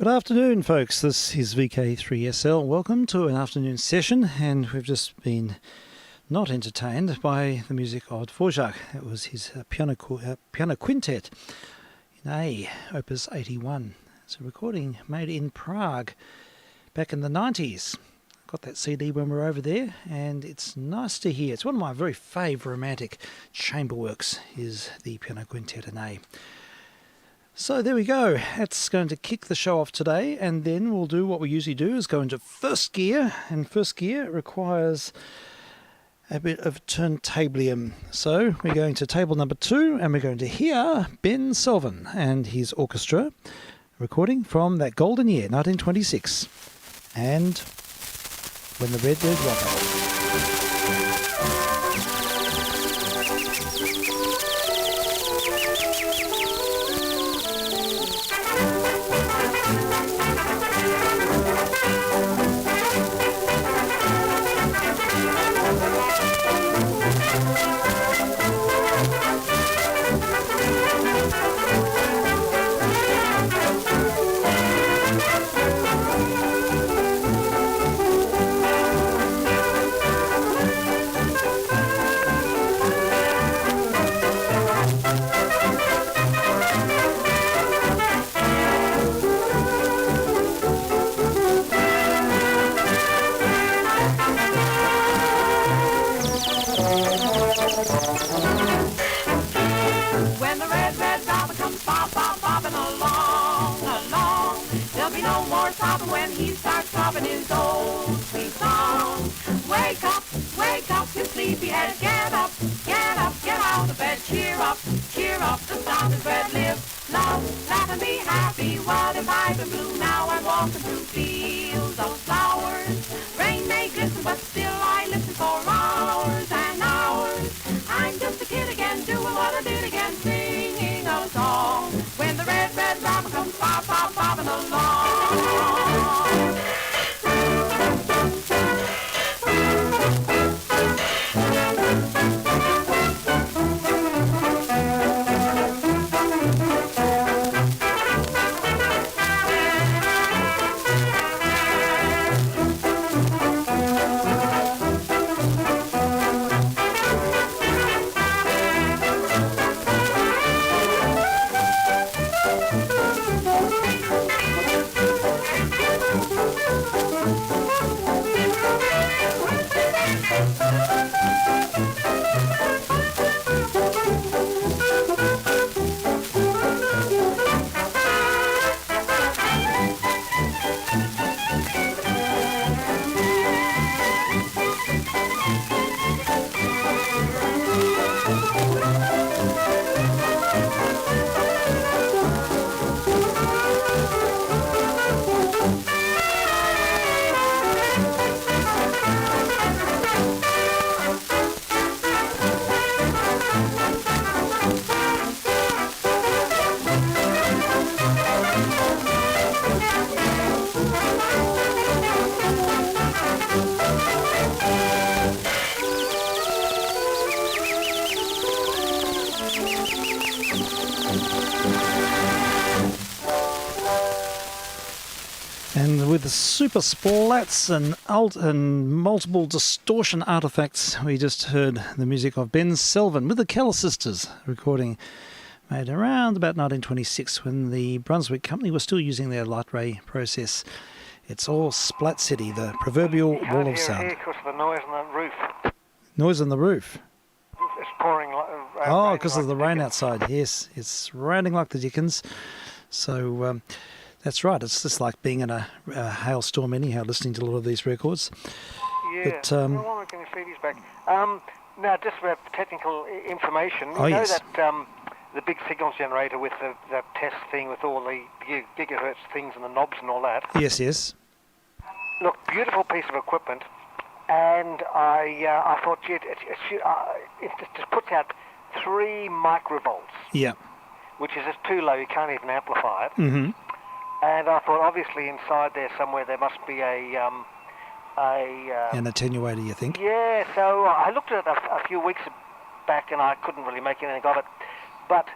Good afternoon, folks. This is vk3sl. Welcome to an afternoon session, and we've just been not entertained by the music of Dvorak. It was his piano quintet in A, Opus 81. It's a recording made in Prague back in the 90s. Got that CD when we were over there, and it's nice to hear. It's one of my very favourite romantic chamber works, is the piano quintet in A. So there we go. That's going to kick the show off today, and then we'll do what we usually do, is go into first gear, and first gear requires a bit of turntablium. So we're going to table number 2, and we're going to hear Ben Selvin and his orchestra recording from that golden year, 1926, and When the Red Rock. super splats and multiple distortion artifacts. We just heard the music of Ben Selvin with the Keller Sisters, recording made around about 1926 when the Brunswick company was still using their light ray process. It's all Splat City, the proverbial wall of sound. Here because of the noise on the roof. Noise on the roof? It's pouring like... Oh, because of the rain outside. Yes, it's raining like the dickens. So that's right. It's just like being in a hailstorm anyhow, listening to a lot of these records. Yeah. But, How long can you see these back? Now, just about technical information. Oh, you know yes. that the big signals generator with the test thing with all the gigahertz things and the knobs and all that? Yes, yes. Look, beautiful piece of equipment. And I thought, gee, it just puts out 3 microvolts. Yeah. Which is just too low, you can't even amplify it. Mm-hmm. And I thought, obviously, inside there somewhere there must be an attenuator, you think? Yeah, so I looked at it a few weeks back and I couldn't really make anything of it. But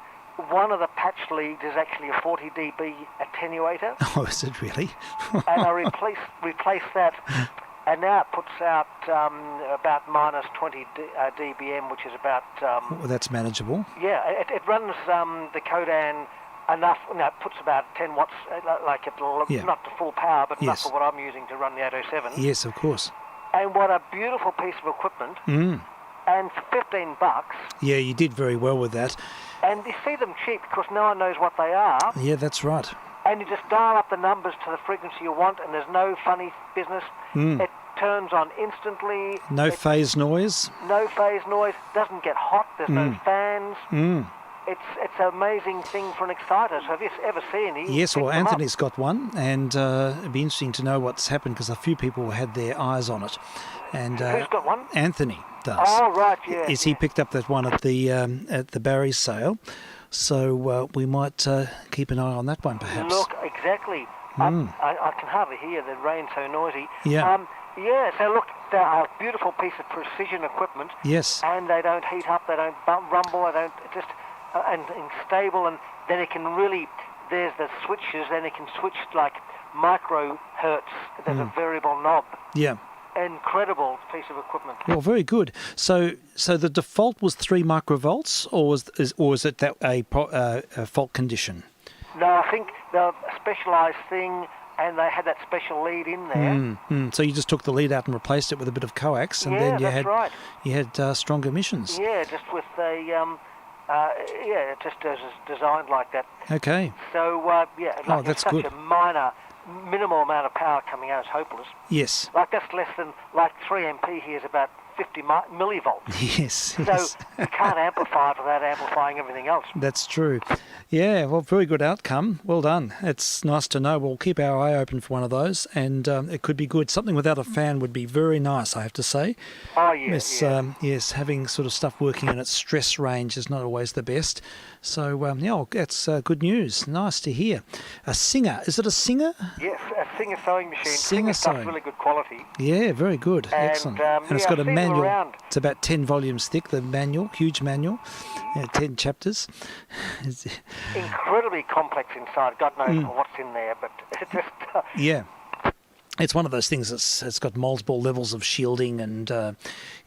one of the patch leads is actually a 40 dB attenuator. Oh, is it really? And I replaced that, and now it puts out about minus 20 dBm, which is about... well, that's manageable. Yeah, it runs the Codan enough, it puts about 10 watts, like it'll, not to full power, but enough for what I'm using to run the 807. Yes, of course. And what a beautiful piece of equipment. Mm. And for $15... Yeah, you did very well with that. And you see them cheap because no one knows what they are. Yeah, that's right. And you just dial up the numbers to the frequency you want, and there's no funny business. It turns on instantly. No phase noise. No phase noise. Doesn't get hot. There's no fans. Mm. It's an amazing thing for an exciter. So have you ever seen it? Yes, well, Anthony's got one, and it'd be interesting to know what's happened because a few people had their eyes on it. And who's got one? Anthony does. Oh, right, yeah. He picked up that one at the Barry sale, so we might keep an eye on that one, perhaps. Look, exactly. I can hardly hear the rain so noisy. Yeah. So look, they're a beautiful piece of precision equipment. Yes. And they don't heat up, they don't rumble, they don't just... and stable, and then it can really, there's the switches, then it can switch like microhertz. There's a variable knob. Yeah. Incredible piece of equipment. Well, very good. So the default was 3 microvolts, or is it that a fault condition? No, I think the specialised thing, and they had that special lead in there. So you just took the lead out and replaced it with a bit of coax, and then you had stronger emissions. Yeah, just with a it just is designed like that. Okay. So that's such good. A minimal amount of power coming out is hopeless. Yes. Like that's less than 3 MP here is about 50 millivolts. Yes. So you can't amplify it without amplifying everything else. That's true. Yeah, well, very good outcome. Well done. It's nice to know. We'll keep our eye open for one of those, and it could be good. Something without a fan would be very nice, I have to say. Oh, yeah. Yes, having sort of stuff working in its stress range is not always the best. So, that's good news. Nice to hear. A Singer. Is it a Singer? Yes, a Singer sewing machine. Singer stuff's sewing. really good quality. Yeah, very good. Excellent. And it's got a manual. It's about 10 volumes thick, the manual, huge manual. 10 chapters. Incredibly complex inside. God knows what's in there, but it just... Yeah. It's one of those things it's got multiple levels of shielding, and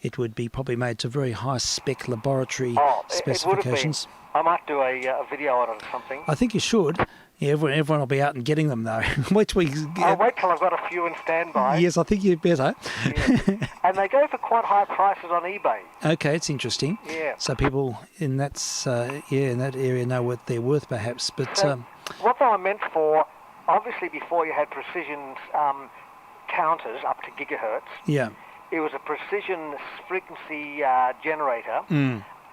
it would be probably made to very high-spec laboratory specifications. It would have been. I might do a video on it or something. I think you should. Yeah, everyone will be out and getting them, though. Wait till I'll wait till I've got a few in standby. Yes, I think you'd better. Yeah. And they go for quite high prices on eBay. Okay, it's interesting. Yeah. So people in that area know what they're worth, perhaps. But so what they were meant for, obviously, before you had precision counters up to gigahertz. Yeah. It was a precision frequency generator,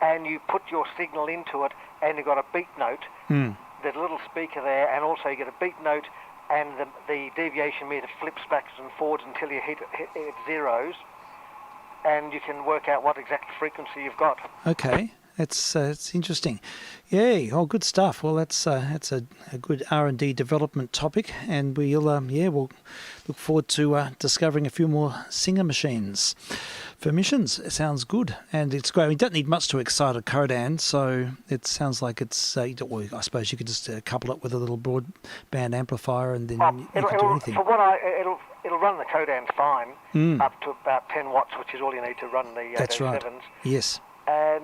and you put your signal into it, and you got a beat note. There's a little speaker there, and also you get a beat note, and the deviation meter flips backwards and forwards until you hit zeros, and you can work out what exact frequency you've got. Okay. It's interesting. Yeah. Oh, good stuff. Well, that's a good R&D development topic, and we'll look forward to discovering a few more Singer machines for missions. It sounds good, and it's great. We don't need much to excite a Kodan, so it sounds like it's. Well, I suppose you could just couple it with a little broadband amplifier, and then you can do anything. It'll run the Kodans fine up to about 10 watts, which is all you need to run the That's right. 7s. Yes. And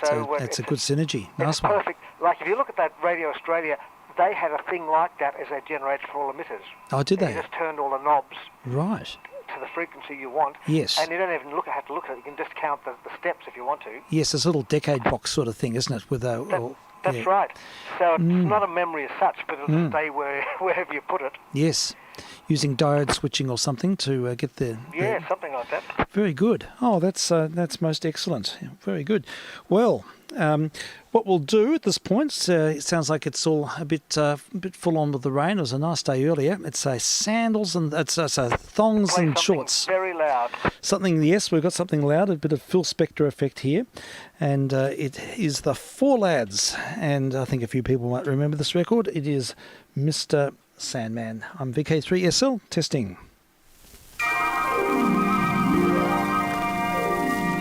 so it's a good synergy. Nice one. Perfect. Like if you look at that Radio Australia, they had a thing like that as a generator for all emitters. Oh, did they? You just turned all the knobs Right. to the frequency you want. Yes. And you don't even have to look at it. You can just count the steps if you want to. Yes, it's a little decade box sort of thing, isn't it? With That's right. So it's not a memory as such, but it'll stay wherever you put it. Yes. Using diode switching or something to get the... Yeah, something like that. Very good. Oh, that's most excellent. Very good. Well, what we'll do at this point, it sounds like it's all a bit full on with the rain. It was a nice day earlier. It's sandals and thongs and shorts. Very loud. Yes, we've got something loud, a bit of Phil Spector effect here. And it is the Four Lads. And I think a few people might remember this record. It is Mr. Sandman. I'm vk3sl, testing.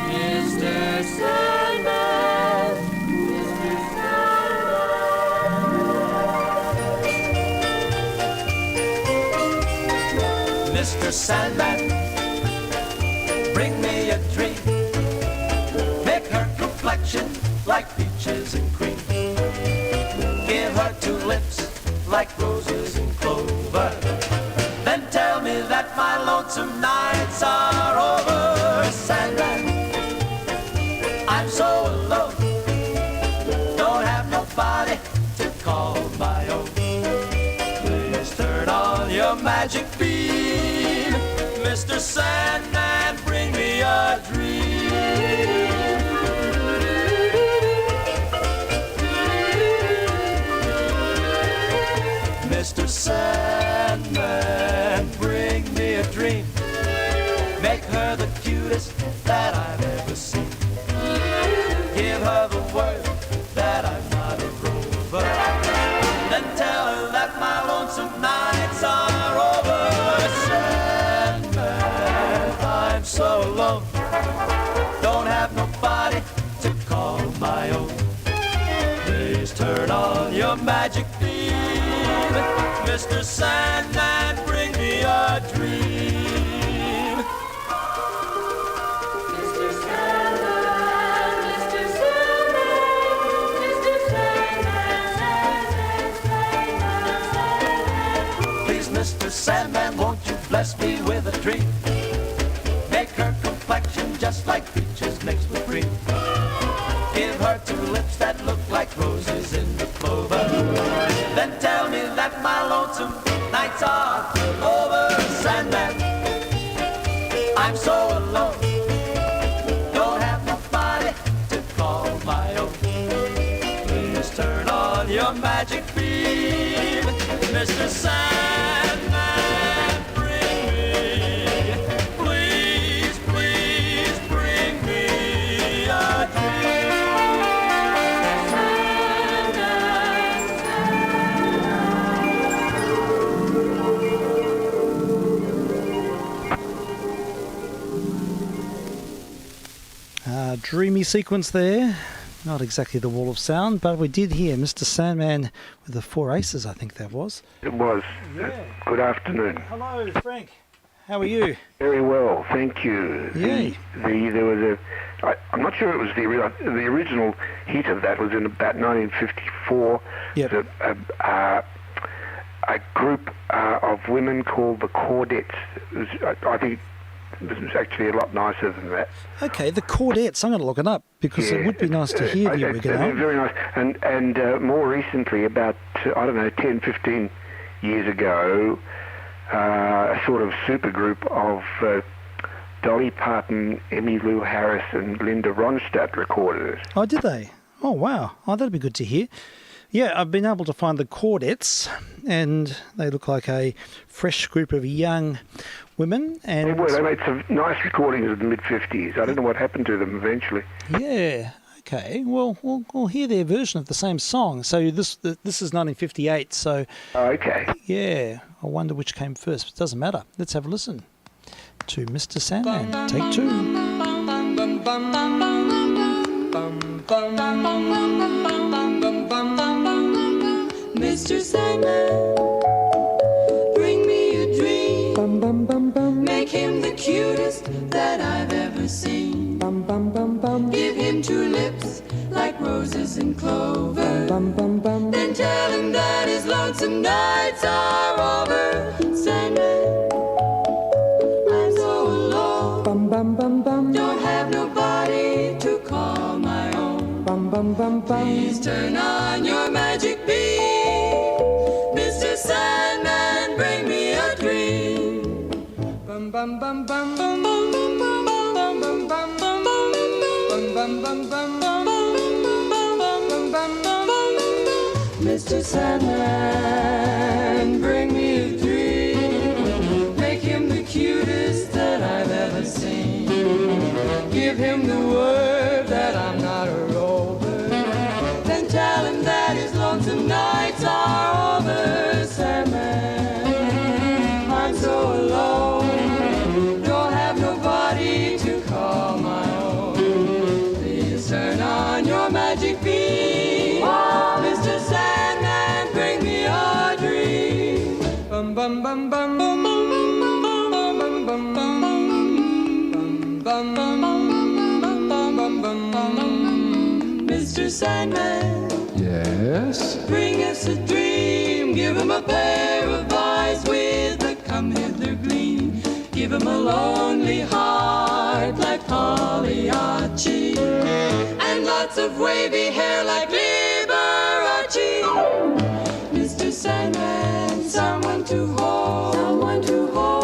Mr. Sandman, Mr. Sandman. Mr. Sandman, bring me a dream. Make her complexion like peaches and cream. Give her two lips like roses and clover. Then tell me that my lonesome nights are over. Sandman, I'm so alone. Don't have nobody to call my own. Please turn on your magic beam. Mr. Sandman, bring me a dream. Mr. Sandman, bring me a dream. Make her the cutest that I've ever seen. Give her the word that I'm not a rover. Then tell her that my lonesome nights are over. Sandman, I'm so alone. Don't have nobody to call my own. Please turn on your magic beam. Mr. Sandman, bring me a dream. Mr. Sandman, Mr. Sandman, Mr. Sandman, please, Mr. Sandman, won't you bless me with a dream? Make her complexion just like peaches mixed with cream. Give her two lips that look like roses in the clover. Then tell me that my lonesome nights are over. Sandman, I'm so alone. Don't have nobody to call my own. Please turn on your magic beam. Mr. Sandman, bring me, please, please bring me a dream. Dreamy sequence there. Not exactly the wall of sound, but we did hear Mr. Sandman with the Four Aces, I think that was. It was. Yeah. Good afternoon. Hello, Frank. How are you? Very well, thank you. Yay. There was I'm not sure it was the original hit of that was in about 1954. Yep. A group of women called the Chordettes. I think it was actually a lot nicer than that. Okay, the Chordettes. I'm going to look it up because it would be nice to hear the original. Very nice. And more recently, about, 10, 15 years ago, a sort of supergroup of Dolly Parton, Emmylou Harris and Linda Ronstadt recorded it. Oh, did they? Oh, wow. Oh, that'd be good to hear. Yeah, I've been able to find the Chordettes, and they look like a fresh group of young women. And They made some nice recordings of the mid-50s. I don't know what happened to them eventually. Yeah, Okay, well, we'll hear their version of the same song. So this is 1958. So Okay. yeah, I wonder which came first. But it doesn't matter. Let's have a listen to Mr. Sandman. Take two. Mr. Sandman, bring me a dream. Make him the cutest that I've ever seen. Give him two lips like roses and clover. Then tell him that his lonesome nights are over. Sandman, I'm so alone. Don't have nobody to call my own. Please turn on your magic beam. Mr. Sandman, bring me a dream. Mr. Sandman, bring me a dream. Make him the cutest that I've ever seen. Give him the word that I'm not a rover. Then tell him that his lonesome nights are over. Sandman, I'm so alone. Don't have nobody to call my own. Please turn on your magic beam. Mr. Sandman, bring me a dream. Bum bum bum bum bum bum bum bum bum bum. Mr. Sandman, Yes? bring us a dream. Give him a pair of eyes with a come hither gleam. Give him a lonely heart like Pagliacci, and lots of wavy hair like Liberace. Mr. Sandman, someone to hold,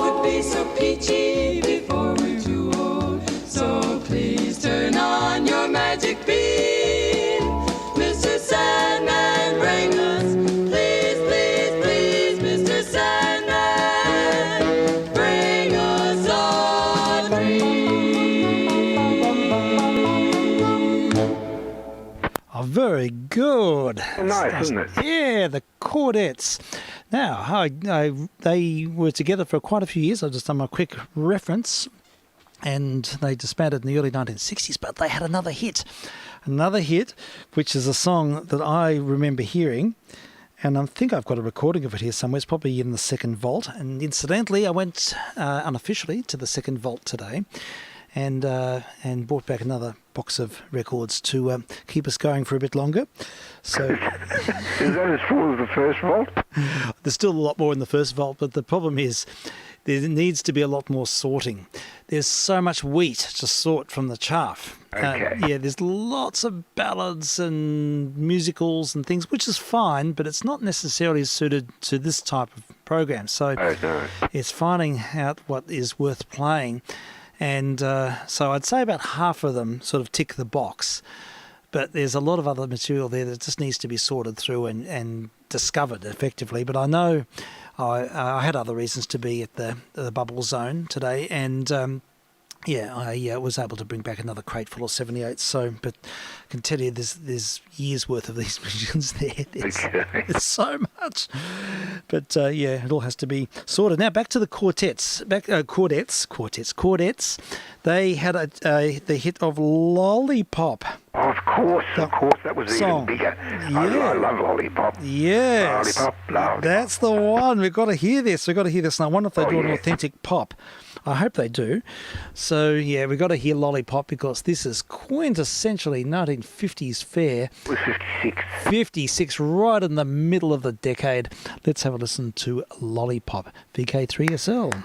would be so peachy before we're too old. So please turn on your magic beam. Mr. Sandman, bring us, please, please, please, Mr. Sandman, bring us a dream. Oh, very good. Nice, isn't it? Yeah, the Chordettes. Now, they were together for quite a few years. I've just done my quick reference. And they disbanded in the early 1960s, but they had another hit, which is a song that I remember hearing. And I think I've got a recording of it here somewhere. It's probably in the second vault. And incidentally, I went unofficially to the second vault today and brought back another box of records to keep us going for a bit longer. So Is that as full as the first vault? there's still a lot more in the first vault, but the problem is there needs to be a lot more sorting. There's so much wheat to sort from the chaff. Okay. Yeah, there's lots of ballads and musicals and things, which is fine, but it's not necessarily suited to this type of program. So Oh, no. it's finding out what is worth playing. And so I'd say about half of them sort of tick the box. But there's a lot of other material there that just needs to be sorted through and discovered effectively. But I know I had other reasons to be at the Bubble Zone today, and I was able to bring back another crate full of 78s. So, but I can tell you, there's years worth of these musicians there. It's so much. But it all has to be sorted. Now back to the Chordettes. Chordettes. They had the hit of Lollipop. Of course, that was Song. even bigger. Yeah. I love Lollipop. Yes. Lollipop. That's the one. We've got to hear this. And I wonder if they do an authentic pop. I hope they do. So, yeah, we've got to hear Lollipop because this is quintessentially 1950s fare. It was 56. 56, right in the middle of the decade. Let's have a listen to Lollipop. vk3sl.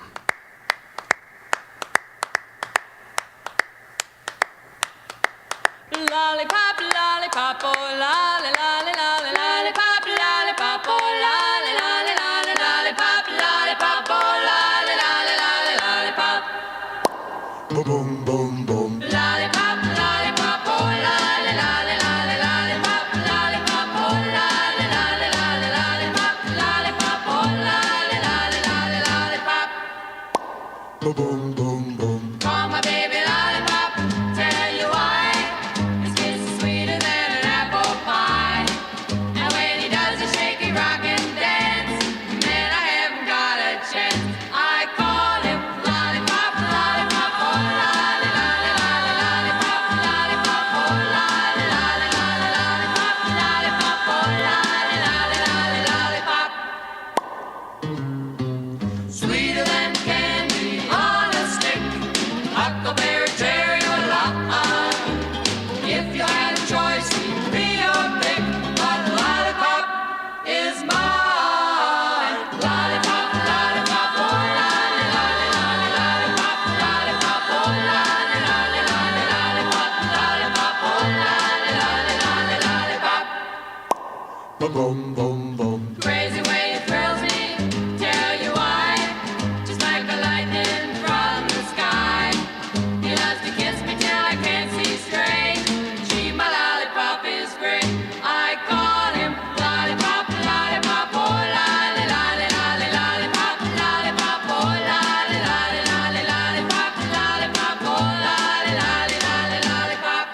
Lollipop, lollipop, oh lolly, lolly, lolly, lollipop, lollipop, oh lolly, lolly, lolly, lollipop, lollipop, oh lolly, lolly, lolly, lollipop. Boom, boom, boom. Lollipop, lollipop, oh lolly, lolly, lolly, lollipop, lollipop, oh lolly, lolly, lolly, lollipop, lollipop, oh lolly, lolly, lolly, lollipop. Boom, boom, boom. Call my baby lollipop, tell you why. His kiss is sweet boom, boom, boom. Crazy way it thrills me, tell you why. Just like a lightning from the sky. He loves to kiss me till I can't see straight. Gee, my lollipop is great. I call him lollipop, lollipop, oh lolly, lolly, lolly, lollipop, lollipop, oh lolly, lolly, lolly, lollipop, lollipop, oh lolly, lolly, lolly, lollipop.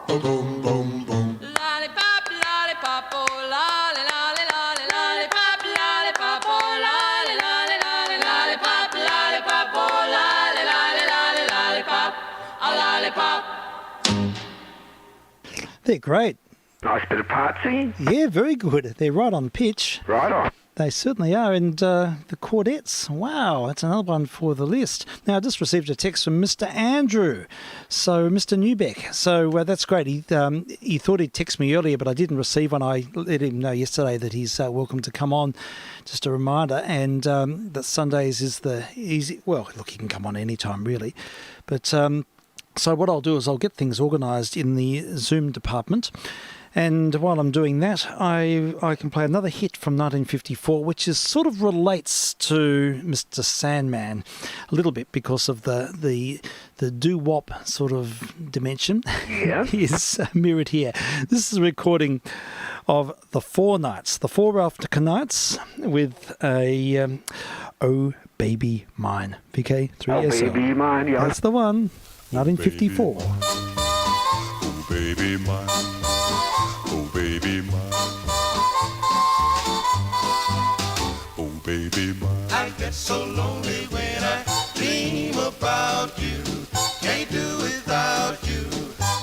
Boom, boom, boom, boom. Lollipop, lollipop, oh lolly, lolly, lolly, lollipop, lollipop, oh lolly, lolly, lolly, lollipop, lollipop, oh lolly, lolly, lolly, lollipop, a lollipop. They're great. Nice bit of part singing. Yeah, very good. They're right on pitch. Right on. They certainly are. And the Chordettes, wow, that's another one for the list. Now, I just received a text from Mr. Andrew, so Mr. Newbeck. So that's great. He thought he'd text me earlier, but I didn't receive one. I let him know yesterday that he's welcome to come on. Just a reminder. And that Sundays is the easy... Well, look, he can come on anytime, really. But so what I'll do is I'll get things organised in the Zoom department. And while I'm doing that, I can play another hit from 1954, which is sort of relates to Mr. Sandman a little bit because of the doo-wop sort of dimension. Yeah. is mirrored here. This is a recording of the Four Nights, the Four Ralph Nights, with a Oh Baby Mine, vk3sl. Oh, baby mine, yeah. That's the one, 1954. Oh, baby mine. Oh, baby mine. Oh, baby mine. I get so lonely when I dream about you. Can't do without you.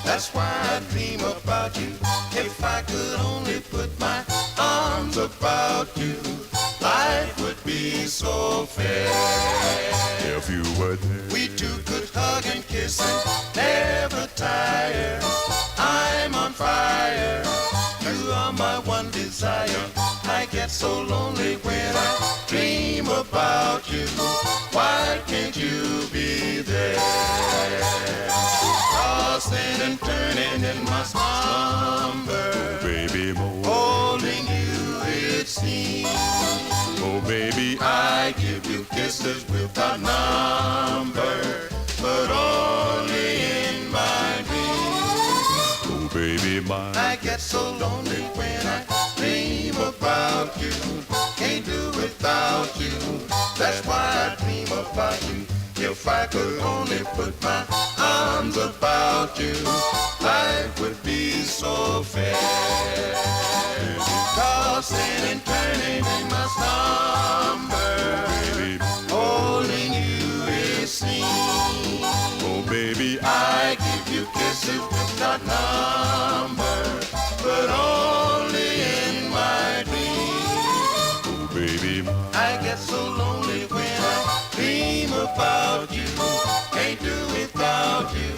That's why I dream about you. If I could only put my arms about you, life would be so fair. If you were there, We two could hug and kiss and never tire. I'm on fire. You are my one desire. I get so lonely when I dream about you. Why can't you be there? Tossing and turning in my slumber, baby more. holding you it seems. Oh, baby, I give you kisses without number, but only in my dreams. oh, baby mine. I get so lonely when I dream about you. Can't do without you. That's why I dream about you. If I could only put my arms about you, life would be so fair. Tossing and turning in my slumber, Baby, holding you it seems. oh, baby, I give you kisses without number, but only in my dreams. oh, baby mine. I get so lonely when I dream about you. Can't do without you.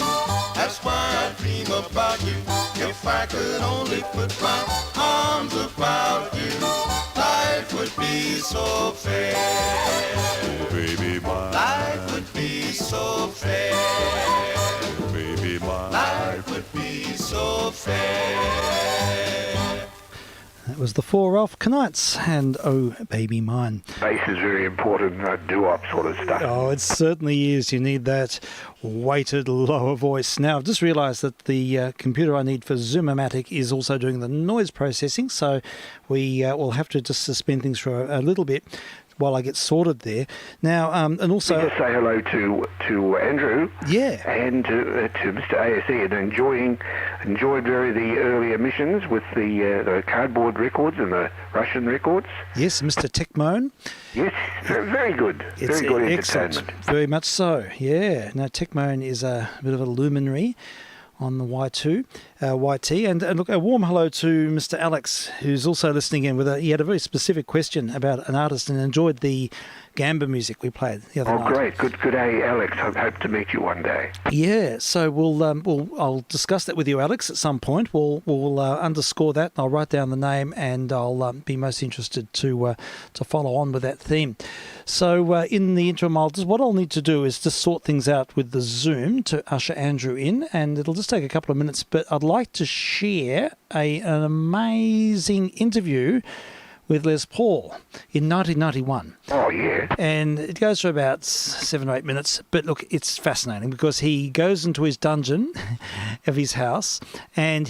That's why I dream about you. If I could only put my arms about you, life would be so fair. Oh, baby mine. Life would be so fair. Oh, baby mine. Life would be so fair. That was the Four Ralph Knights and Oh Baby Mine. Bass is very important, doo-wop sort of stuff. Oh, it certainly is. You need that weighted lower voice. Now, I've just realised that the computer I need for Zoomomatic is also doing the noise processing, so we will have to just suspend things for a little bit while I get sorted there. Now, and also... Just say hello to Andrew. Yeah. And to Mr. ASE, and enjoyed very the early emissions with the cardboard records and the Russian records. Yes, Mr. Techmoan. Yes, very good. It's Very good excellent. entertainment. Very much so, yeah. Now, Techmoan is a bit of a luminary on the YT. And look, a warm hello to Mr. Alex, who's also listening in. He had a very specific question about an artist and enjoyed the Gamba music we played the other night. Oh, great. Good day, Alex. I hope to meet you one day. Yeah, so I'll discuss that with you, Alex, at some point. We'll underscore that, and I'll write down the name, and I'll be most interested to follow on with that theme. So in the interim, what I'll need to do is just sort things out with the Zoom to usher Andrew in, and it'll just take a couple of minutes, but I'd like to share an amazing interview with Les Paul in 1991. Oh, yeah. And it goes for about 7 or 8 minutes. But look, it's fascinating because he goes into his dungeon of his house and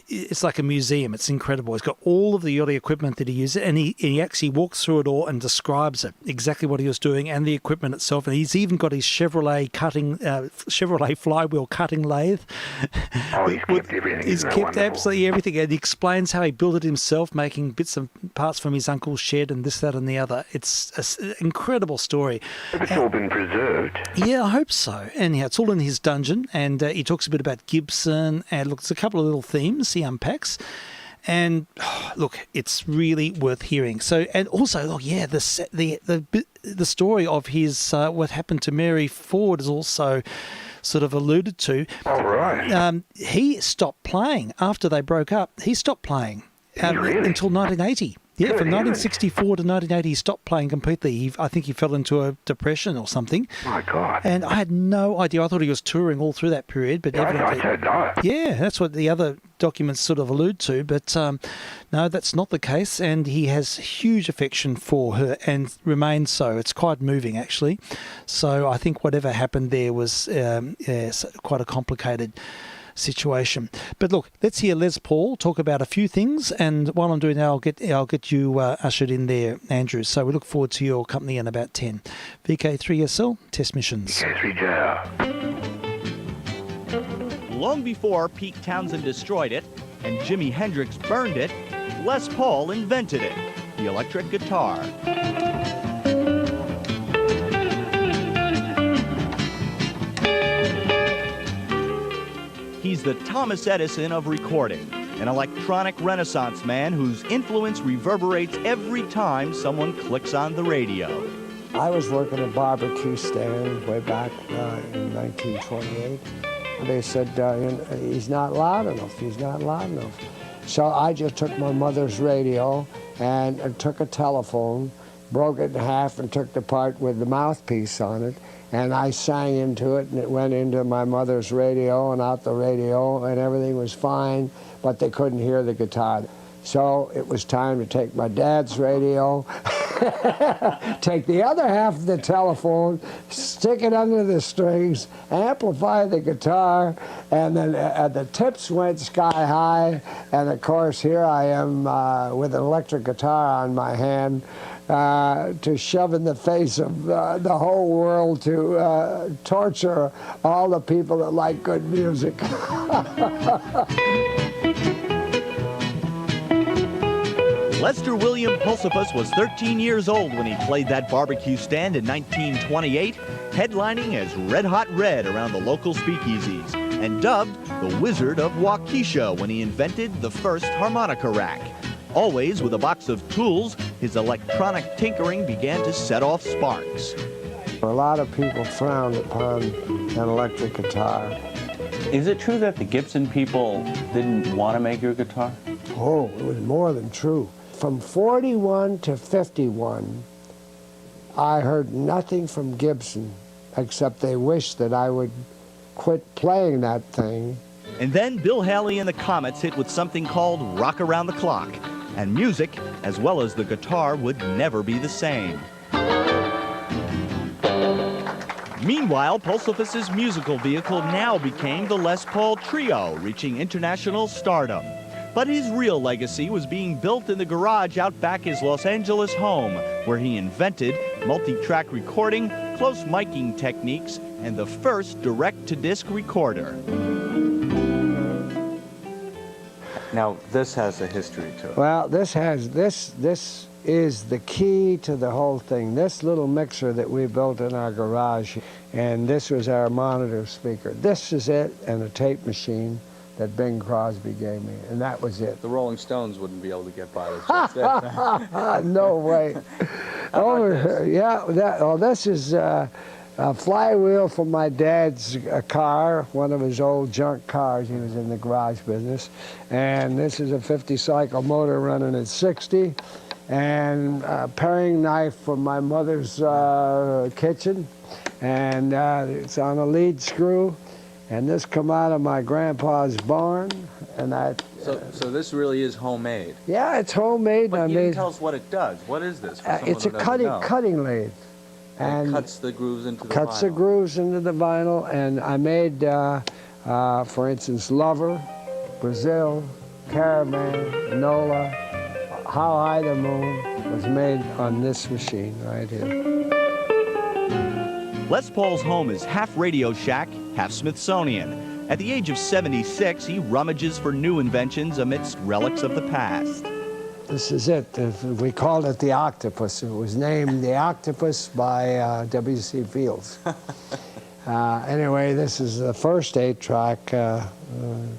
it's like a museum. It's incredible. He's got all of the early equipment that he uses, and he actually walks through it all and describes it, exactly what he was doing and the equipment itself. And he's even got his Chevrolet flywheel cutting lathe. Oh, he's kept everything. He's kept absolutely everything, and he explains how he built it himself, making bits and parts from his uncle's shed and this, that, and the other. It's an incredible story. It's all been preserved. Yeah, I hope so. Anyhow, it's all in his dungeon, and he talks a bit about Gibson, and look, it's a couple of little themes he unpacks, and look, it's really worth hearing. So, and also, look, yeah, the story of his what happened to Mary Ford is also sort of alluded to. All right. He stopped playing after they broke up. He stopped playing Really? until 1980. Yeah, Good from heavens. 1964 to 1980, he stopped playing completely. I think he fell into a depression or something. My God. And I had no idea. I thought he was touring all through that period, but I evidently, don't know. yeah, that's what the other documents sort of allude to. But no, that's not the case. And he has huge affection for her and remains so. It's quite moving, actually. So I think whatever happened there was quite a complicated situation. But look, let's hear Les Paul talk about a few things, and while I'm doing that, I'll get you ushered in there, Andrew. So we look forward to your company in about 10. vk3sl test missions. Yes, Long before Pete Townsend destroyed it and Jimi Hendrix burned it, Les Paul invented it, the electric guitar. He's the Thomas Edison of recording, an electronic renaissance man whose influence reverberates every time someone clicks on the radio. I was working at a barbecue stand way back in 1928. They said, he's not loud enough, he's not loud enough. So I just took my mother's radio and took a telephone, broke it in half and took the part with the mouthpiece on it, and I sang into it, and it went into my mother's radio and out the radio, and everything was fine, but they couldn't hear the guitar. So it was time to take my dad's radio, take the other half of the telephone, stick it under the strings, amplify the guitar, and then the tips went sky high, and of course here I am with an electric guitar on my hand, to shove in the face of the whole world, to torture all the people that like good music. Lester William Pulsipus was 13 years old when he played that barbecue stand in 1928, headlining as Red Hot Red around the local speakeasies, and dubbed the Wizard of Waukesha when he invented the first harmonica rack. Always with a box of tools, his electronic tinkering began to set off sparks. A lot of people frowned upon an electric guitar. Is it true that the Gibson people didn't want to make your guitar? Oh, it was more than true. From 41 to 51, I heard nothing from Gibson except they wished that I would quit playing that thing. And then Bill Haley and the Comets hit with something called Rock Around the Clock, and music, as well as the guitar, would never be the same. Meanwhile, Pulsipus's musical vehicle now became the Les Paul Trio, reaching international stardom. But his real legacy was being built in the garage out back his Los Angeles home, where he invented multi-track recording, close miking techniques, and the first direct-to-disc recorder. Now, this has a history to it. Well, this is the key to the whole thing. This little mixer that we built in our garage, and this was our monitor speaker. This is it, and a tape machine that Bing Crosby gave me, and that was it. The Rolling Stones wouldn't be able to get by with just that. No way. This is a flywheel from my dad's car, one of his old junk cars. He was in the garage business. And this is a 50-cycle motor running at 60. And a paring knife from my mother's kitchen. And it's on a lead screw. And this come out of my grandpa's barn, and So this really is homemade. yeah, it's homemade. But I you made. didn't tell us what it does. What is this? For someone It's a who doesn't know? cutting lathe, And it cuts the grooves into the cuts the vinyl. grooves into the vinyl. And I made, for instance, Lover, Brazil, Caravan, Nola, How High the Moon was made on this machine right here. Les Paul's home is half Radio Shack, half Smithsonian. At the age of 76, he rummages for new inventions amidst relics of the past. This is it. We called it the Octopus. It was named the Octopus by W.C. Fields. Anyway, this is the first 8-track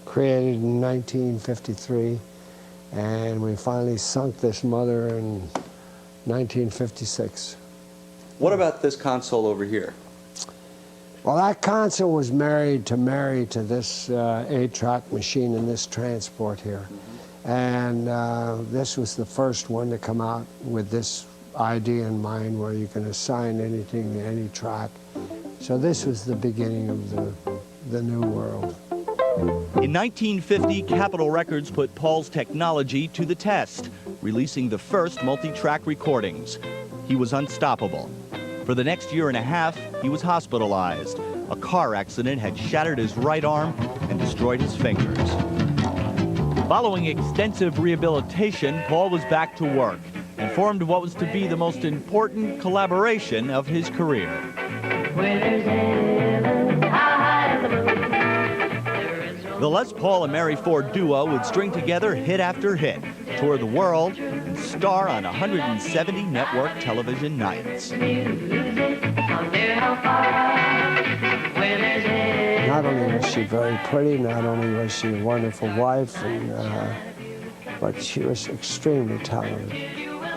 created in 1953, and we finally sunk this mother in 1956. What about this console over here? Well, that console was married to this 8-track machine and this transport here. And this was the first one to come out with this idea in mind where you can assign anything to any track. So this was the beginning of the new world. In 1950, Capitol Records put Paul's technology to the test, releasing the first multi-track recordings. He was unstoppable. For the next year and a half, he was hospitalized. A car accident had shattered his right arm and destroyed his fingers. Following extensive rehabilitation, Paul was back to work and formed what was to be the most important collaboration of his career. The Les Paul and Mary Ford duo would string together hit after hit, tour the world, and star on 170 network television nights. Not only was she very pretty, not only was she a wonderful wife, but she was extremely talented.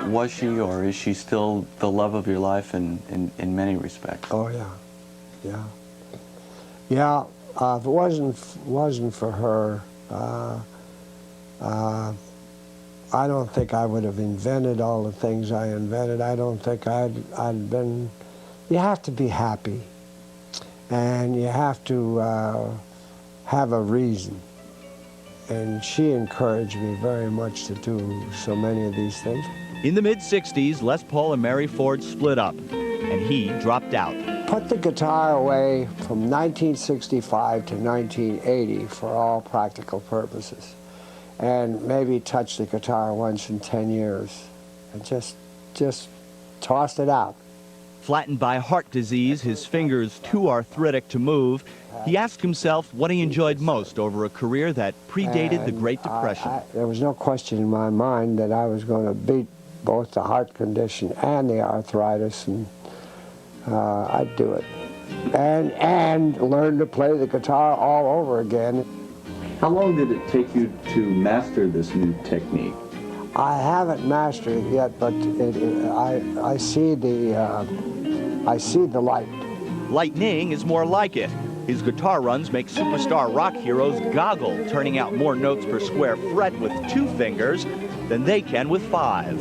Was she, or is she still the love of your life in many respects? Oh yeah, yeah, yeah. If it wasn't for her, I don't think I would have invented all the things I invented. I don't think I'd been. You have to be happy, and you have to have a reason. And she encouraged me very much to do so many of these things. In the mid-60s, Les Paul and Mary Ford split up, and he dropped out. Put the guitar away from 1965 to 1980 for all practical purposes, and maybe touched the guitar once in 10 years, and just tossed it out. Flattened by heart disease, his fingers too arthritic to move, he asked himself what he enjoyed most over a career that predated the Great Depression. There was no question in my mind that I was going to beat both the heart condition and the arthritis, and I'd do it. And learn to play the guitar all over again. How long did it take you to master this new technique? I haven't mastered it yet, but I see the light. Lightning is more like it. His guitar runs make superstar rock heroes goggle, turning out more notes per square fret with 2 fingers than they can with 5.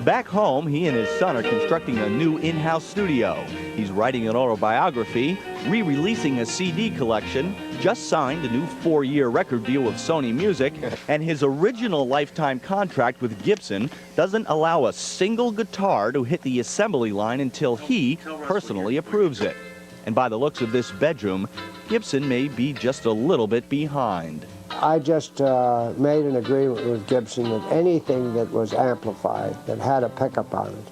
Back home, he and his son are constructing a new in-house studio. He's writing an autobiography, re-releasing a CD collection, just signed a new 4-year record deal with Sony Music, and his original lifetime contract with Gibson doesn't allow a single guitar to hit the assembly line until he personally approves it. And by the looks of this bedroom, Gibson may be just a little bit behind. I just made an agreement with Gibson that anything that was amplified, that had a pickup on it,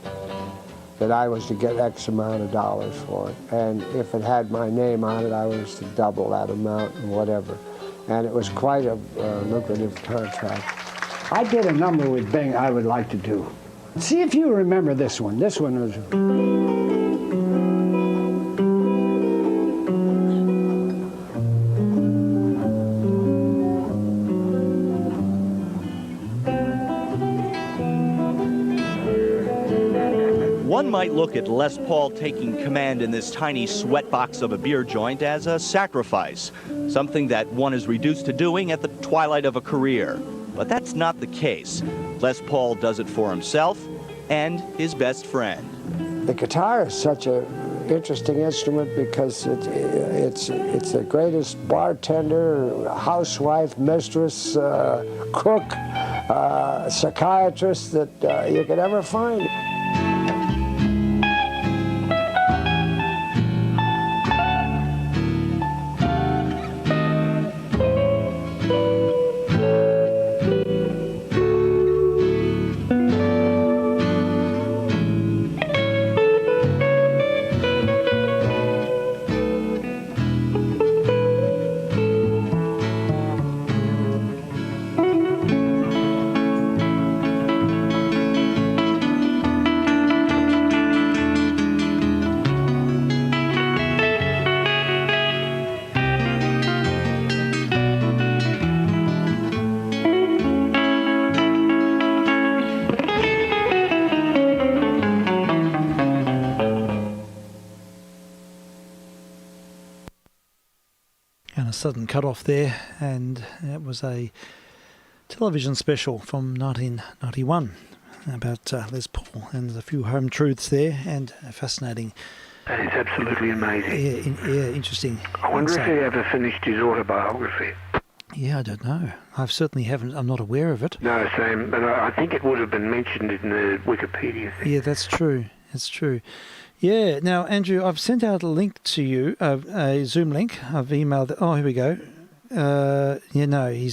that I was to get X amount of dollars for it. And if it had my name on it, I was to double that amount and whatever. And it was quite a lucrative contract. I did a number with Bing I would like to do. See if you remember this one. This one was... One might look at Les Paul taking command in this tiny sweatbox of a beer joint as a sacrifice, something that one is reduced to doing at the twilight of a career. But that's not the case. Les Paul does it for himself, and his best friend. The guitar is such an interesting instrument because it's the greatest bartender, housewife, mistress, cook, psychiatrist that you could ever find. And a sudden cut off there, and it was a television special from 1991 about Les Paul, and there's a few home truths there, and fascinating. That is absolutely amazing. Yeah, interesting. I wonder if he ever finished his autobiography. Yeah, I don't know. I certainly haven't. I'm not aware of it. No, same. But I think it would have been mentioned in the Wikipedia thing. Yeah, that's true. That's true. Yeah. Now, Andrew, I've sent out a link to you, a Zoom link. I've emailed. Oh, here we go. He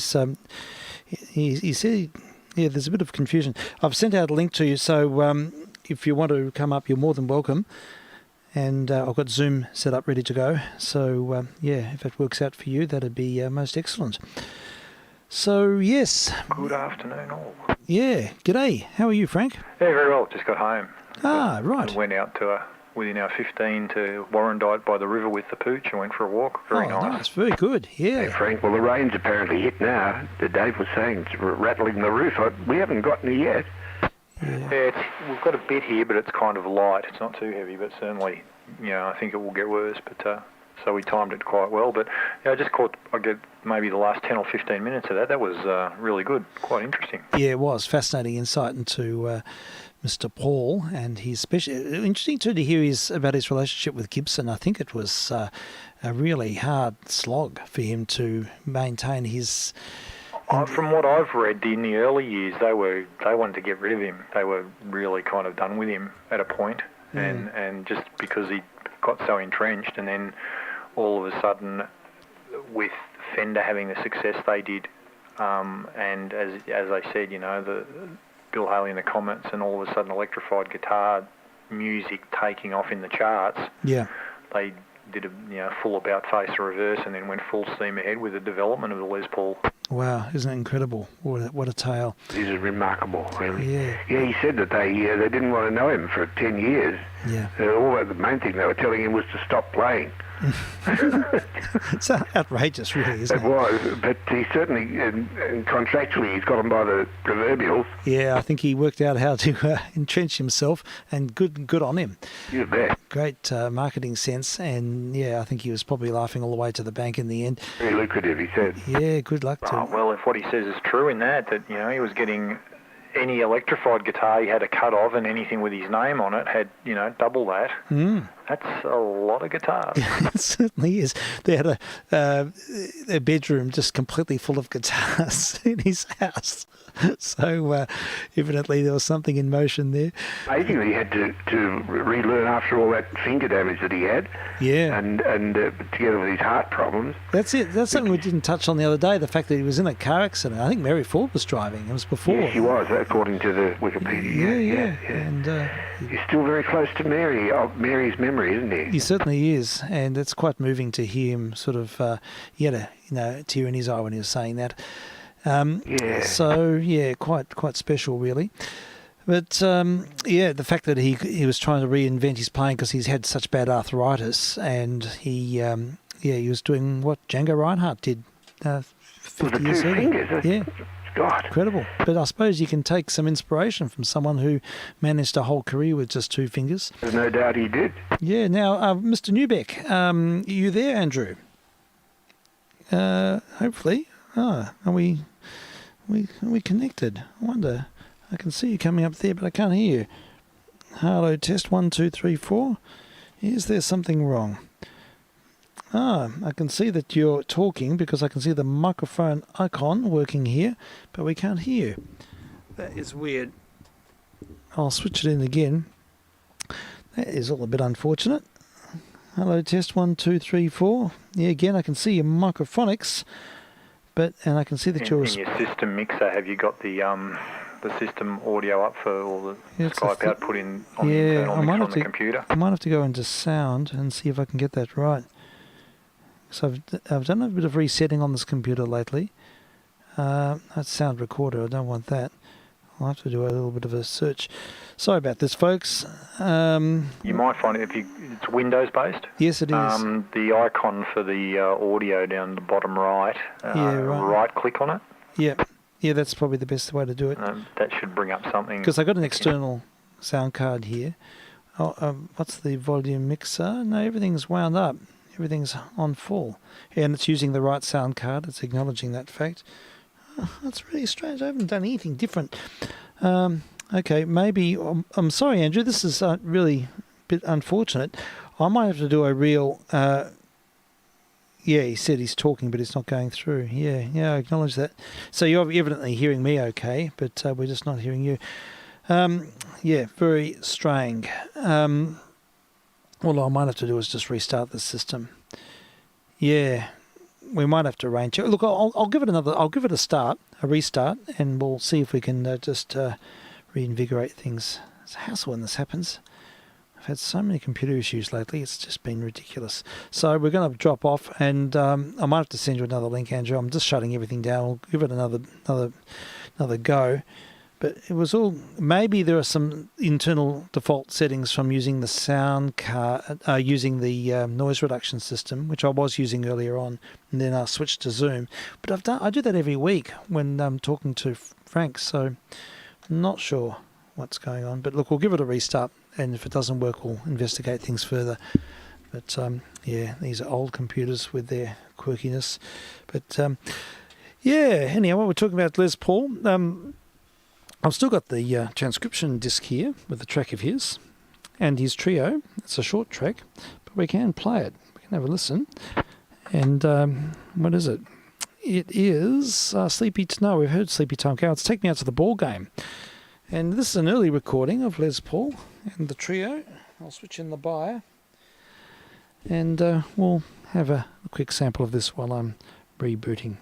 said. Yeah, there's a bit of confusion. I've sent out a link to you, so if you want to come up, you're more than welcome. And I've got Zoom set up ready to go. So, if it works out for you, that'd be most excellent. So, yes. Good afternoon, all. Yeah. G'day. How are you, Frank? Yeah, very well. Just got home. Right. Went out to within our 15 to Warrandyte by the river with the pooch and went for a walk. Very nice. Very good. Yeah. Hey, Frank, well, the rain's apparently hit now. Dave was saying it's rattling the roof. We haven't gotten it yet. Yeah, we've got a bit here, but it's kind of light. It's not too heavy, but certainly, I think it will get worse. But so we timed it quite well. But I just I get maybe the last 10 or 15 minutes of that. That was really good, quite interesting. Yeah, it was fascinating insight into Mr. Paul, and he's interesting too to hear about his relationship with Gibson. I think it was a really hard slog for him to maintain his. From what I've read, in the early years, they wanted to get rid of him. They were really kind of done with him at a point, and just because he got so entrenched, and then all of a sudden, with Fender having the success they did, and as I said, the Bill Haley in the comments, and all of a sudden electrified guitar music taking off in the charts. Yeah, they did a full about face reverse, and then went full steam ahead with the development of the Les Paul. Wow, isn't it incredible? What a tale! This is remarkable, really. Yeah. Yeah, he said that they didn't want to know him for 10 years. Yeah. The main thing they were telling him was to stop playing. It's outrageous, really, isn't it? It was, but he certainly, and contractually, he's got him by the proverbials. Yeah, I think he worked out how to entrench himself, and good on him. You bet. Great marketing sense, and I think he was probably laughing all the way to the bank in the end. Very lucrative, he said. Yeah, good luck to him. Well, if what he says is true in that he was getting any electrified guitar he had a cut of, and anything with his name on it had, double that. That's a lot of guitars. It certainly is. They had a bedroom just completely full of guitars in his house. So evidently there was something in motion there. Amazingly, he had to relearn after all that finger damage that he had. Yeah. And together with his heart problems. That's it. That's something we didn't touch on the other day, the fact that he was in a car accident. I think Mary Ford was driving. It was before. Yes, he was, according to the Wikipedia. Yeah. And he's still very close to Mary's memory, isn't he? He certainly is, and it's quite moving to hear him sort of, he had a tear in his eye when he was saying that. So, quite special, really. But, the fact that he was trying to reinvent his playing because he's had such bad arthritis, and he was doing what Django Reinhardt did 50 years earlier. Yeah. God. Incredible. But I suppose you can take some inspiration from someone who managed a whole career with just two fingers. There's no doubt he did. Yeah. Now, Mr. Newbeck, are you there, Andrew? Hopefully. Are we connected? I wonder. I can see you coming up there, but I can't hear you. Hello, test 1, 2, 3, 4. Is there something wrong? I can see that you're talking because I can see the microphone icon working here, but we can't hear you. That is weird. I'll switch it in again. That is all a bit unfortunate. Hello, test 1, 2, 3, 4. Yeah, again, I can see your microphonics, and I can see that you're... In your system mixer, have you got the system audio up for all the Skype output on the internal mixer on the computer? I might have to go into sound and see if I can get that right. So I've done a bit of resetting on this computer lately. That's sound recorder. I don't want that. I'll have to do a little bit of a search. Sorry about this, folks. You might find it it's Windows based. Yes, it is. The icon for the audio down the bottom right. Right click on it. Yeah, that's probably the best way to do it. That should bring up something. Because I got an external sound card here. What's the volume mixer? No, everything's wound up. Everything's on full. And it's using the right sound card. It's acknowledging that fact. That's really strange. I haven't done anything different. Okay, maybe... I'm sorry, Andrew. This is really a bit unfortunate. I might have to do a real... he said he's talking, but it's not going through. Yeah, I acknowledge that. So you're evidently hearing me okay, but we're just not hearing you. Very strange. All I might have to do is just restart the system. Yeah, we might have to arrange it. Look, I'll give it a restart, and we'll see if we can just reinvigorate things. It's a hassle when this happens. I've had so many computer issues lately, it's just been ridiculous. So we're going to drop off, and I might have to send you another link, Andrew. I'm just shutting everything down. We'll give it another go. But it was all... Maybe there are some internal default settings from using the sound card, using the noise reduction system, which I was using earlier on, and then I switched to Zoom. But I do that every week when I'm talking to Frank, so I'm not sure what's going on. But look, we'll give it a restart, and if it doesn't work, we'll investigate things further. But these are old computers with their quirkiness. But anyhow, what we're talking about, Les Paul... I've still got the transcription disc here with the track of his and his trio. It's a short track, but we can play it. We can have a listen. And what is it? It is Sleepy... No, we've heard Sleepy Time Cow. It's Take Me Out to the Ball Game. And this is an early recording of Les Paul and the trio. I'll switch in the buyer. And we'll have a quick sample of this while I'm rebooting.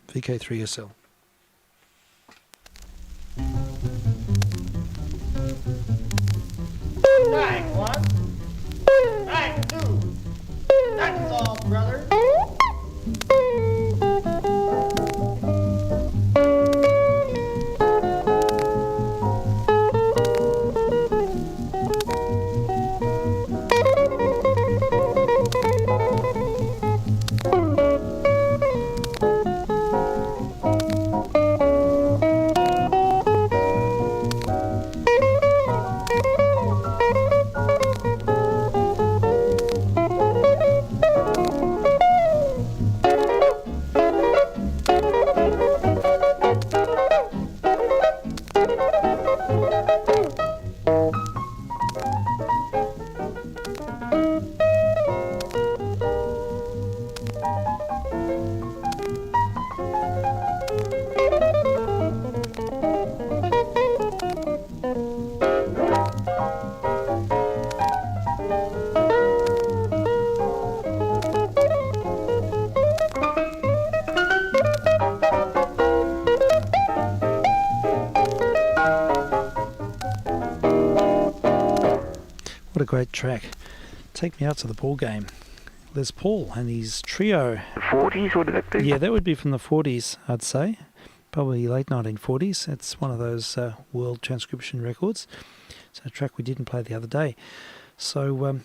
vk3sl. Right, one. Right, two. That's all, brother. What a great track. Take Me Out to the Ball Game. Les Paul and his trio. The 40s, what did that be? Yeah, that would be from the 40s, I'd say. Probably late 1940s. It's one of those world transcription records. It's a track we didn't play the other day. So,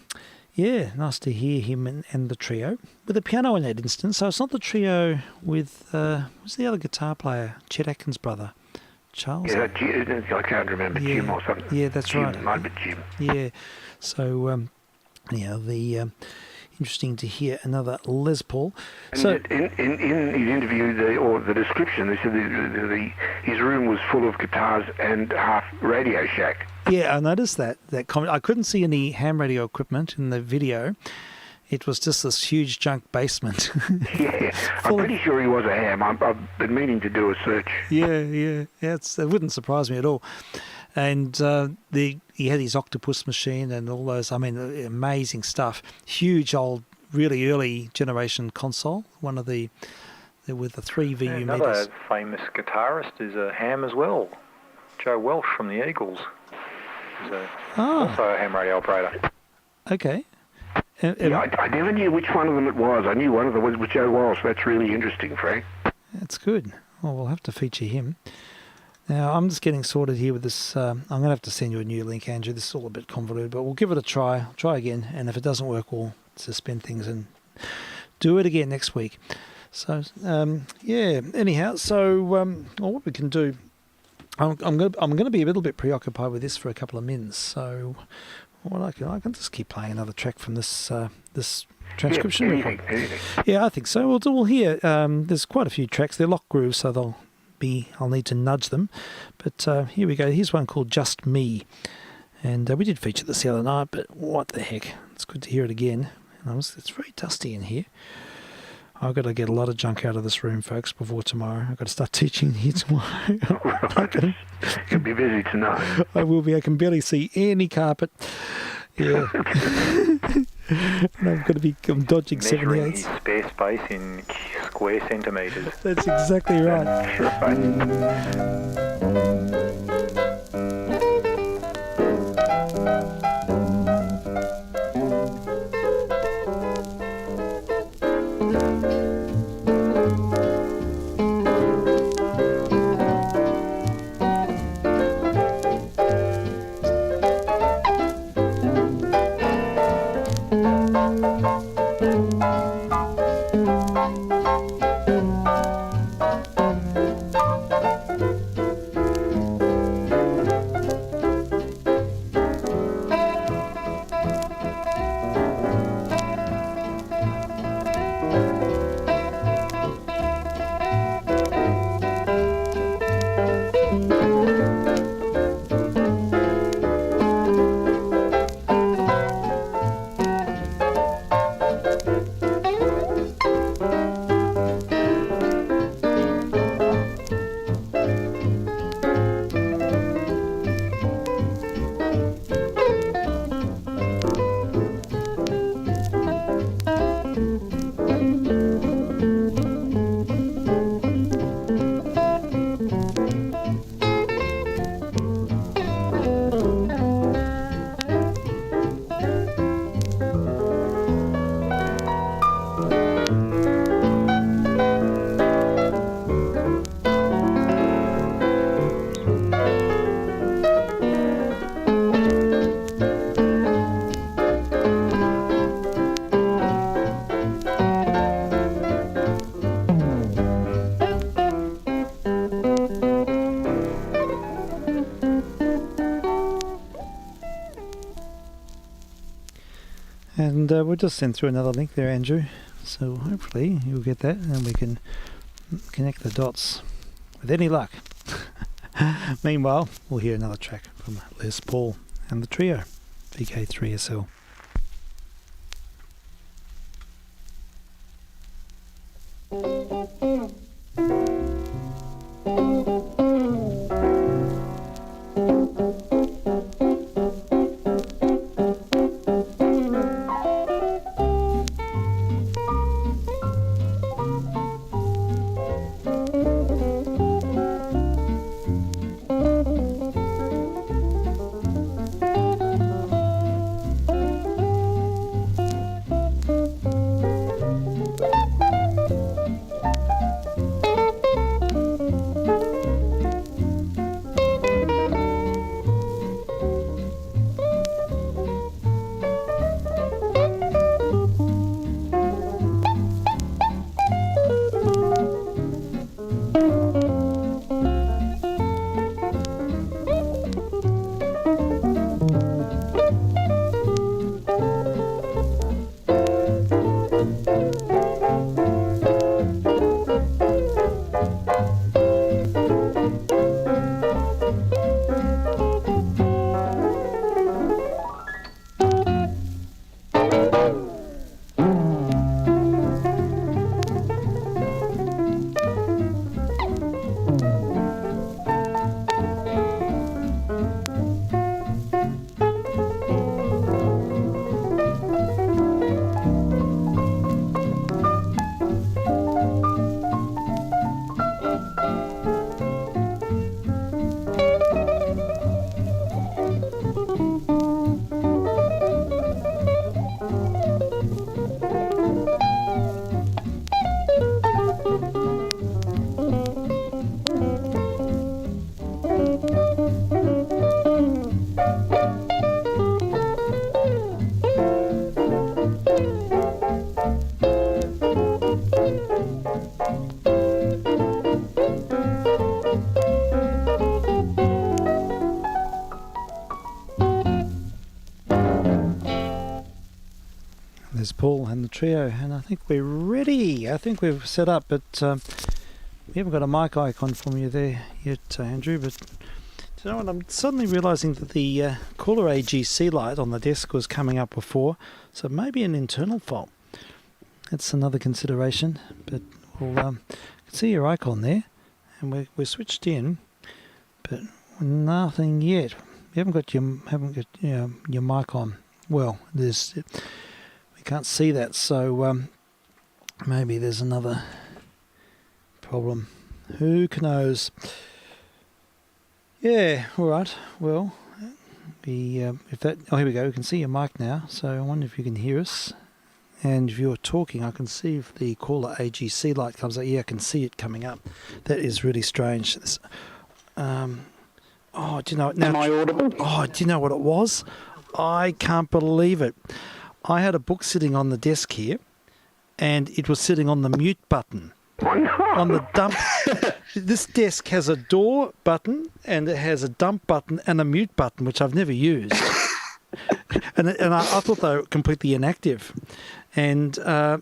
nice to hear him and the trio. With a piano in that instance. So it's not the trio with, who's the other guitar player? Chet Atkins' brother. Charles? Yeah, I can't remember, Jim or something. Yeah, that's Jim, right. Might be Jim. Yeah. So, the interesting to hear another Les Paul. And So in his interview, the description, they said his room was full of guitars and half Radio Shack. yeah, I noticed that comment. I couldn't see any ham radio equipment in the video. It was just this huge junk basement. Yeah, I'm pretty sure he was a ham. I've been meaning to do a search. Yeah. It wouldn't surprise me at all. And he had his octopus machine and all those. I mean, amazing stuff. Huge old, really early generation console. One of the with the 3 VU meters. Another famous guitarist is a ham as well. Joe Welsh from the Eagles. He's also a ham radio operator. Okay. Yeah, I never knew which one of them it was. I knew one of them was Joe Walsh. That's really interesting, Frank. That's good. Well, we'll have to feature him. Now, I'm just getting sorted here with this. I'm going to have to send you a new link, Andrew. This is all a bit convoluted, but we'll give it a try. I'll try again, and if it doesn't work, we'll suspend things and do it again next week. So, anyhow, so what we can do, I'm going to be a little bit preoccupied with this for a couple of minutes, so... Well, I can just keep playing another track from this transcription record. Yeah, I think so. We'll hear. There's quite a few tracks. They're lock grooves, so I'll need to nudge them. But here we go. Here's one called Just Me, and we did feature this the other night. But what the heck? It's good to hear it again. And it's very dusty in here. I've got to get a lot of junk out of this room, folks, before tomorrow. I've got to start teaching here tomorrow. You'll be busy tonight. I will be. I can barely see any carpet. Yeah. And I'm dodging 78s. Spare space in square centimetres. That's exactly right. And we'll just send through another link there, Andrew. So hopefully you'll get that and we can connect the dots with any luck. Meanwhile, we'll hear another track from Les Paul and the trio, vk3sl. There's Paul and the trio, and I think we're ready. I think we've set up, but we haven't got a mic icon from you there yet, Andrew. But do you know what? I'm suddenly realising that the caller AGC light on the desk was coming up before, so maybe an internal fault. That's another consideration, but we'll can see your icon there, and we're switched in, but nothing yet. You haven't got your mic on. Well, we can't see that, so maybe there's another problem. Who knows? Yeah, all right. Well, here we go. We can see your mic now. So I wonder if you can hear us. And if you're talking, I can see if the caller AGC light comes up. Yeah, I can see it coming up. That is really strange. Do you know what? Now, am I audible? Oh, do you know what it was? I can't believe it. I had a book sitting on the desk here, and it was sitting on the mute button. Oh, no. On the dump. This desk has a door button, and it has a dump button and a mute button, which I've never used. and I thought they were completely inactive. And I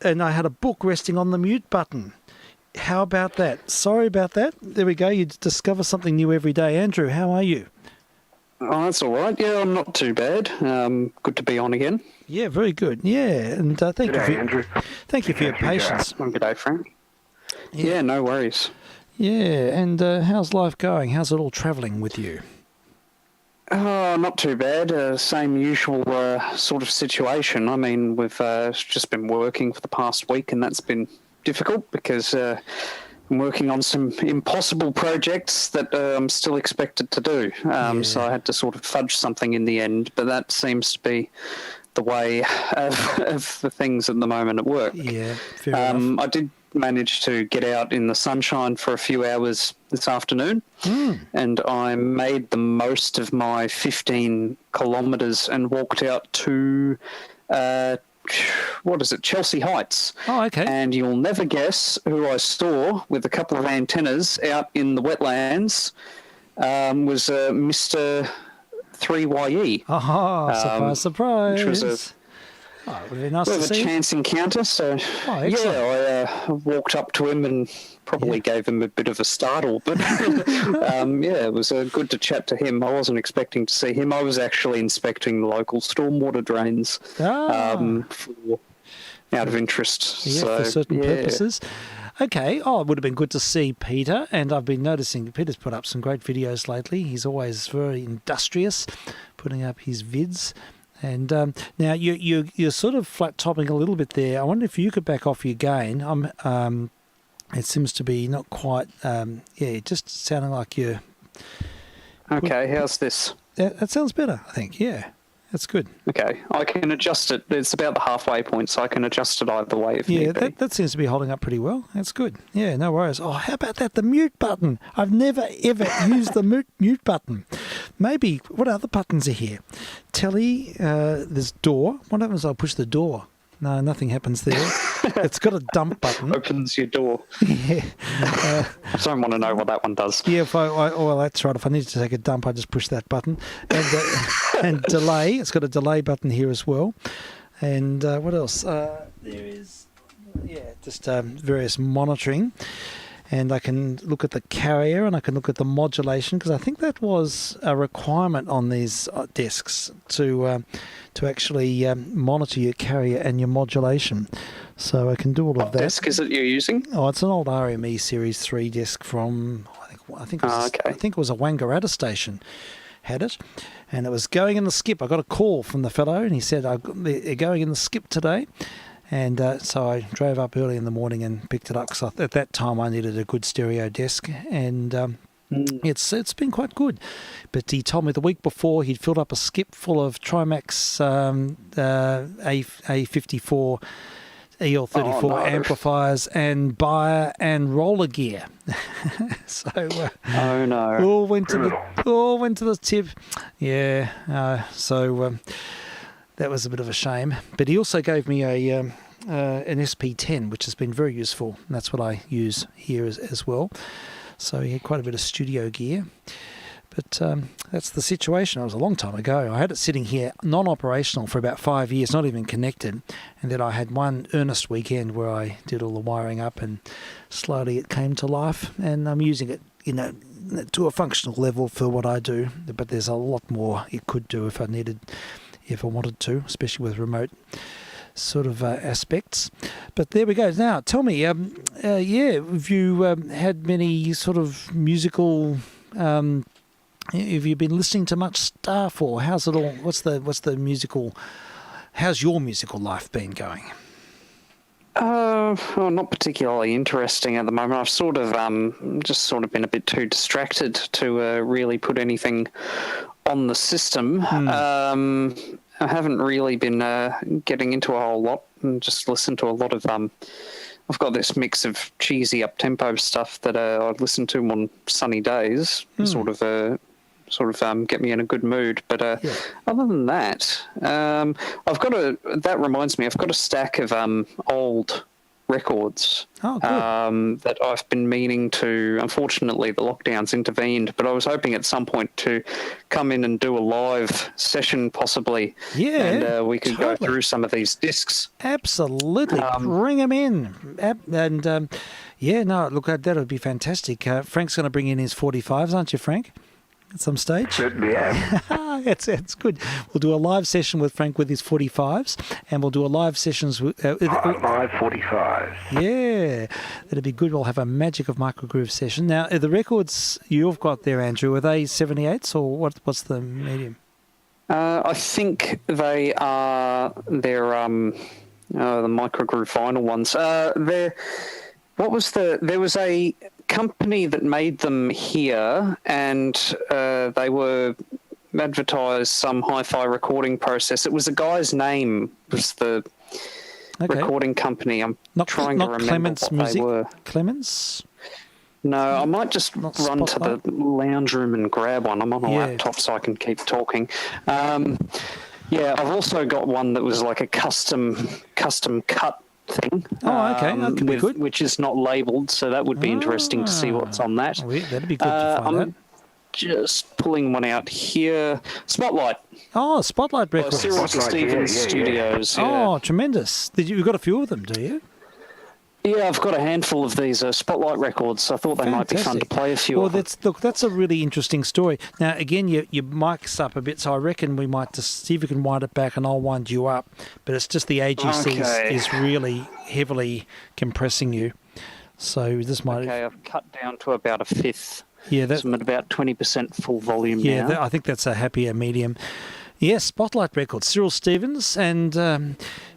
had a book resting on the mute button. How about that? Sorry about that. There we go. You discover something new every day. Andrew, how are you? Oh, that's all right. Yeah, I'm not too bad. Good to be on again. Yeah, very good. Yeah, and thank you, Andrew. Thank you for your patience. Good day, Frank. Yeah, no worries. Yeah, and how's life going? How's it all travelling with you? Oh, not too bad. Same usual sort of situation. I mean, we've just been working for the past week, and that's been difficult because I'm working on some impossible projects that I'm still expected to do. So I had to sort of fudge something in the end, but that seems to be the way of the things at the moment at work. Yeah, fair enough. I did manage to get out in the sunshine for a few hours this afternoon, and I made the most of my 15 kilometres and walked out to Chelsea Heights. Oh, okay. And you'll never guess who I saw with a couple of antennas out in the wetlands was Mr. 3YE. Surprise, surprise. Which was it would be nice to see. A chance encounter, so I walked up to him and probably gave him a bit of a startle, but it was good to chat to him. I wasn't expecting to see him. I was actually inspecting the local stormwater drains out of interest. Yeah, for certain purposes. Okay, it would have been good to see Peter, and I've been noticing Peter's put up some great videos lately. He's always very industrious, putting up his vids. And now you're sort of flat topping a little bit there. I wonder if you could back off your gain. It seems to be not quite. Just sounding like you're. Okay, how's this? That sounds better, I think. Yeah, that's good. Okay, I can adjust it. It's about the halfway point, so I can adjust it either way if need be. That seems to be holding up pretty well. That's good. Yeah, no worries. Oh, how about that? The mute button. I've never, ever used the mute button. Maybe, what other buttons are here? Telly, there's door. What happens if I push the door? No, nothing happens there. It's got a dump button. Opens your door. Yeah. I don't want to know what that one does. Yeah, well, that's right. If I need to take a dump, I just push that button. And delay. It's got a delay button here as well. And what else? There is, just various monitoring. And I can look at the carrier and I can look at the modulation, because I think that was a requirement on these desks to actually monitor your carrier and your modulation. So I can do all of that. What desk is it you're using? Oh, it's an old RME Series 3 desk from, I think it was a Wangaratta station had it. And it was going in the skip. I got a call from the fellow and he said, they're going in the skip today. And so I drove up early in the morning and picked it up, because at that time I needed a good stereo desk, and it's been quite good. But he told me the week before he'd filled up a skip full of Trimax A54 EL34 amplifiers and Bayer and roller gear. So oh no! all went to the tip. Yeah. That was a bit of a shame. But he also gave me an SP10, which has been very useful. And that's what I use here as well. So he had quite a bit of studio gear. But that's the situation. It was a long time ago. I had it sitting here non-operational for about 5 years, not even connected. And then I had one earnest weekend where I did all the wiring up, and slowly it came to life. And I'm using it, to a functional level for what I do. But there's a lot more it could do if I wanted to, especially with remote sort of aspects. But there we go. Now, tell me, have you had many sort of musical... have you been listening to much stuff, or how's it all? What's the musical? How's your musical life been going? Well, not particularly interesting at the moment. I've sort of been a bit too distracted to really put anything on the system. I haven't really been getting into a whole lot, and just listened to a lot of. I've got this mix of cheesy up-tempo stuff that I listen to on sunny days, sort of get me in a good mood. But other than that, that reminds me, I've got a stack of old records that I've been meaning to. Unfortunately, the lockdowns intervened, but I was hoping at some point to come in and do a live session, possibly. Yeah, and we could go through some of these discs. Absolutely, bring them in. Look, that would be fantastic. Frank's going to bring in his 45s, aren't you, Frank? At some stage? Certainly am. It's good. We'll do a live session with Frank with his 45s, and we'll do a live sessions with... live 45s. Yeah, that'd be good. We'll have a Magic of Microgroove session. Now, the records you've got there, Andrew, are they 78s, or what's the medium? I think they're the Microgroove vinyl ones. There was a company that made them here, and they were advertised some hi-fi recording process. It was a guy's name was the recording company. I'm trying to remember Clements what Music. they were. Clements? No, I might just run to the lounge room and grab one. I'm on a laptop, so I can keep talking. I've also got one that was like a custom cut thing. Oh, okay. That could be good. Which is not labelled, so that would be interesting to see what's on that. That'd be good to find out. Just pulling one out here. Spotlight. Oh, Spotlight Records. Cyril Stevens Studios. Yeah. Oh, tremendous. You've got a few of them, do you? Yeah, I've got a handful of these Spotlight records. I thought they might be fun to play a few of them. That's a really interesting story. Now, again, your mic's up a bit, so I reckon we might just see if we can wind it back, and I'll wind you up. But it's just the AGC is really heavily compressing you. So this might... Okay, I've cut down to about a fifth. Yeah, so I'm at about 20% full volume now. Yeah, I think that's a happier medium. Yes, Spotlight Records, Cyril Stevens, and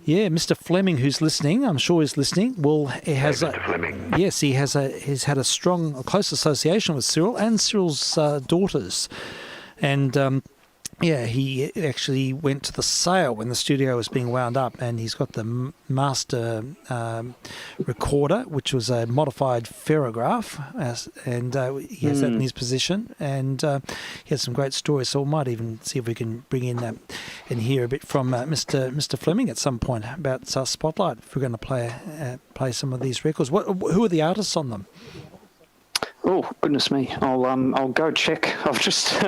Mr. Fleming, who's listening. I'm sure he's listening. Well, Mr. Fleming. Yes, he's had a close association with Cyril and Cyril's daughters, and he actually went to the sale when the studio was being wound up, and he's got the master recorder, which was a modified ferrograph, and he has that in his possession, and he has some great stories, so we might even see if we can bring in and hear a bit from Mr. Fleming at some point about Spotlight, if we're going to play some of these records. Who are the artists on them? Oh, goodness me. I'll go check. I've just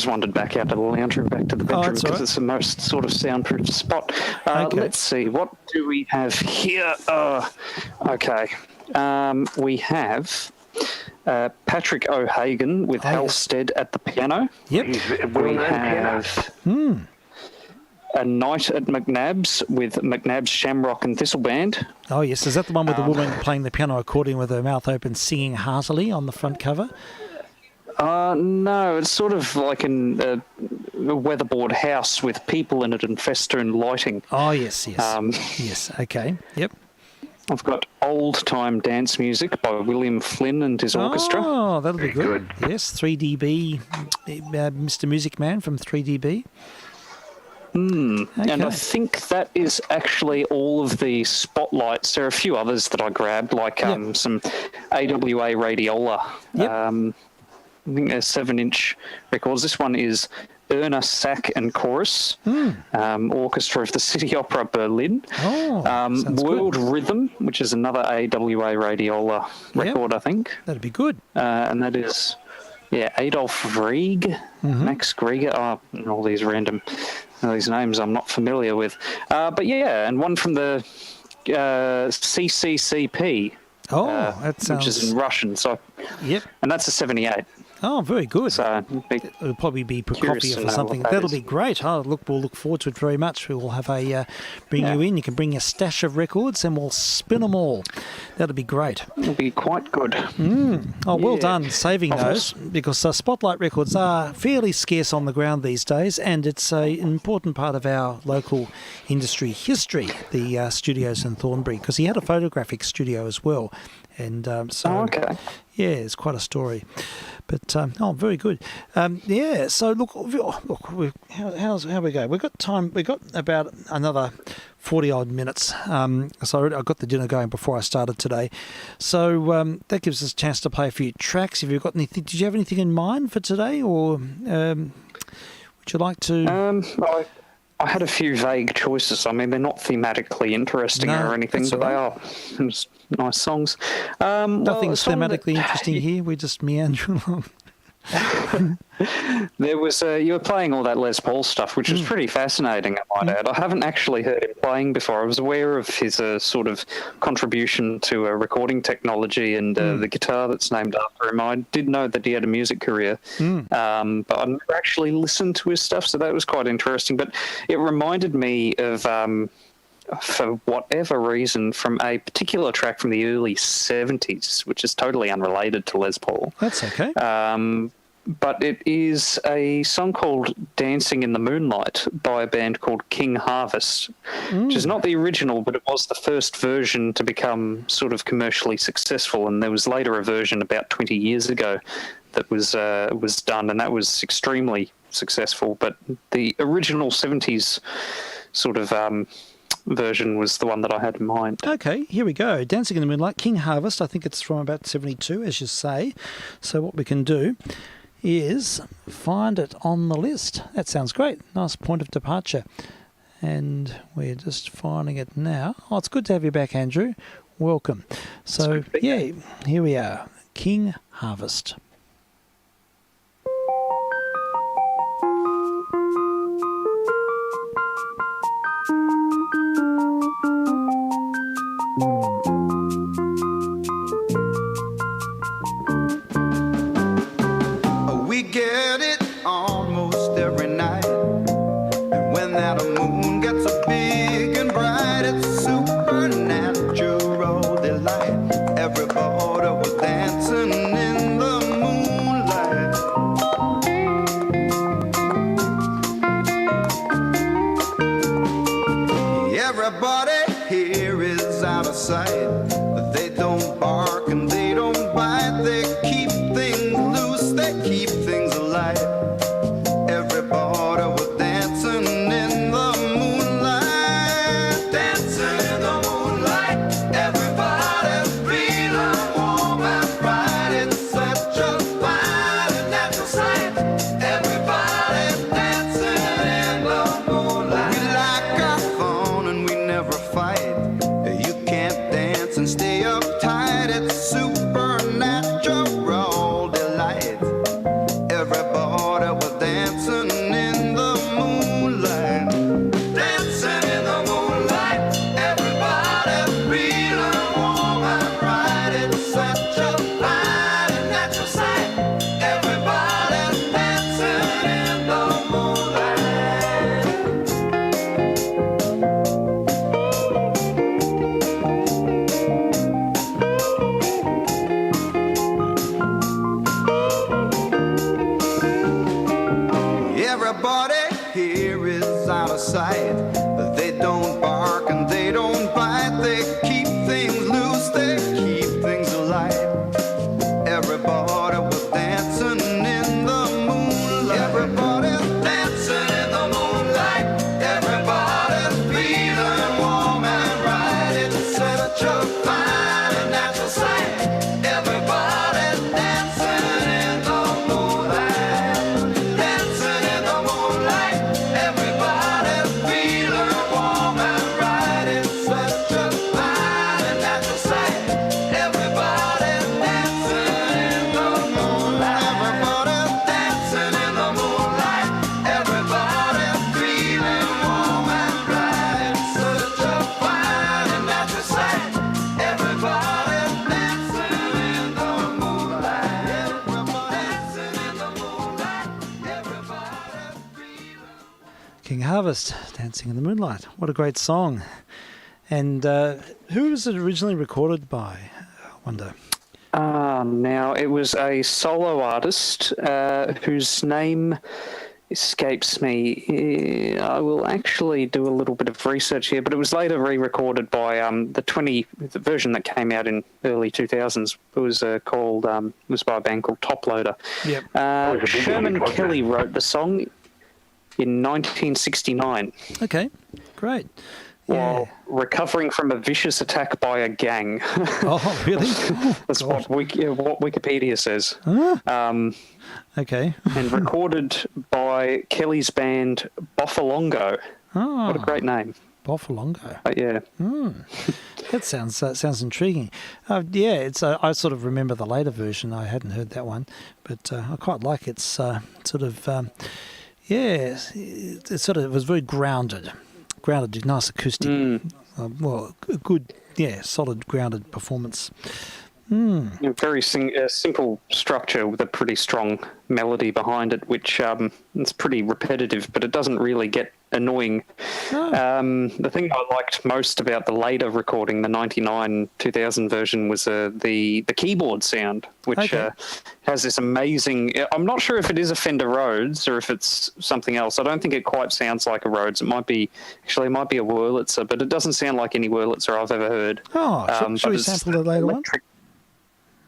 wandered back out to the lounge room, back to the bedroom, because it's the most sort of soundproof spot. Let's see. What do we have here? Okay. We have Patrick O'Hagan with Halstead at the piano. Yep. We have... A Night at McNabb's with McNabb's Shamrock and Thistle Band. Oh, yes. Is that the one with the woman playing the piano accordion with her mouth open, singing heartily on the front cover? No, it's sort of like a weatherboard house with people in it and festoon lighting. Oh, yes. Yes, okay. Yep. I've got Old Time Dance Music by William Flynn and his orchestra. Oh, that'll be good. Yes, 3DB, Mr. Music Man from 3DB. Okay. And I think that is actually all of the spotlights. There are a few others that I grabbed, like some AWA Radiola. I think they're 7-inch records. This one is Erna Sack and Chorus, Orchestra of the City Opera Berlin. World Rhythm, which is another AWA Radiola record, I think. That'd be good. And that is Yeah, Adolf Grieg, Max Grieger, and all these these names I'm not familiar with. But yeah, and one from the CCCP. Oh, that sounds... Which is in Russian. So, yep. And that's a 78. Oh, very good. So it'll probably be Prokofiev or something. That'll be great. Oh, we'll look forward to it very much. We'll have bring you in. You can bring a stash of records and we'll spin them all. That'll be great. It'll be quite good. Oh, well done saving those, because Spotlight Records are fairly scarce on the ground these days, and it's an important part of our local industry history, the studios in Thornbury, because he had a photographic studio as well. And yeah, it's quite a story. But very good. So look, how we go? We've got time. We've got about another 40 odd minutes. So I got the dinner going before I started today. So that gives us a chance to play a few tracks. Have you got anything? Did you have anything in mind for today, or would you like to? I had a few vague choices. I mean, they're not thematically interesting or anything, but they are just nice songs. Nothing's thematically interesting here. We just meander along. There was you were playing all that Les Paul stuff, which was pretty fascinating, I might add. I haven't actually heard him playing before. I was aware of his sort of contribution to recording technology and the guitar that's named after him. I did know that he had a music career, but I never actually listened to his stuff, so that was quite interesting. But it reminded me of, for whatever reason, from a particular track from the early 70s, which is totally unrelated to Les Paul. That's okay. But it is a song called Dancing in the Moonlight by a band called King Harvest, which is not the original, but it was the first version to become sort of commercially successful. And there was later a version about 20 years ago that was done, and that was extremely successful. But the original 70s sort of version was the one that I had in mind. Okay, here we go. Dancing in the Moonlight, King Harvest. I think it's from about 72, as you say. So what we can do is find it on the list. That sounds great. Nice point of departure. And we're just finding it now. Oh, it's good to have you back, Andrew. Welcome. So, yeah, here we are. King Harvest. We get it almost every night, and when that moon gets so big and bright, it's a supernatural delight. Everybody was dancing in the moonlight. Everybody here is out of sight, but they don't bark and they don't bite. They keep things loose, they keep things alive. Everybody was dancing in the moonlight, dancing in the moonlight. Everybody's feeling warm and bright. It's such a fine and natural sight. Everybody's dancing in the moonlight. We like our fun and we never fight. You can't dance and stay uptight. It's supernatural delight. Everybody was dancing in the moonlight, dancing in the moonlight. Everybody's feeling warm and bright. It's such a fine and natural sight. Everybody's dancing in the moonlight. Everybody here is out of sight, but they don't bark and they don't bite. They keep things loose, they keep things alive. Everybody was dancing in the moonlight. Everybody's dancing in the moonlight. Everybody's feeling warm and bright. It's such a fine and natural sight. Everybody's dancing in the moonlight, dancing in the moonlight. Everybody's feeling King Harvest, Dancing in the Moonlight. What a great song. And who was it originally recorded by, I wonder? Now, it was a solo artist whose name escapes me. I will actually do a little bit of research here, but it was later re-recorded by the version that came out in early 2000s. It was was by a band called Top Loader. Yep. Sherman Kelly wrote the song in 1969. Okay, great. While recovering from a vicious attack by a gang. Oh, really? That's what Wikipedia says. Okay. And recorded by Kelly's band Boffalongo. Oh, what a great name. Boffalongo. Yeah. That sounds intriguing. It's I sort of remember the later version. I hadn't heard that one, but I quite like its sort of it was very grounded, nice acoustic. Well, a good, solid grounded performance. Very simple structure with a pretty strong melody behind it, which it's pretty repetitive, but it doesn't really get annoying. The thing I liked most about the later recording, the 99-2000 version, was the keyboard sound, which has this amazing... I'm not sure if it is a Fender Rhodes or if it's something else. I don't think it quite sounds like a Rhodes. It might be a Wurlitzer, but it doesn't sound like any Wurlitzer I've ever heard. Should we sample the later one?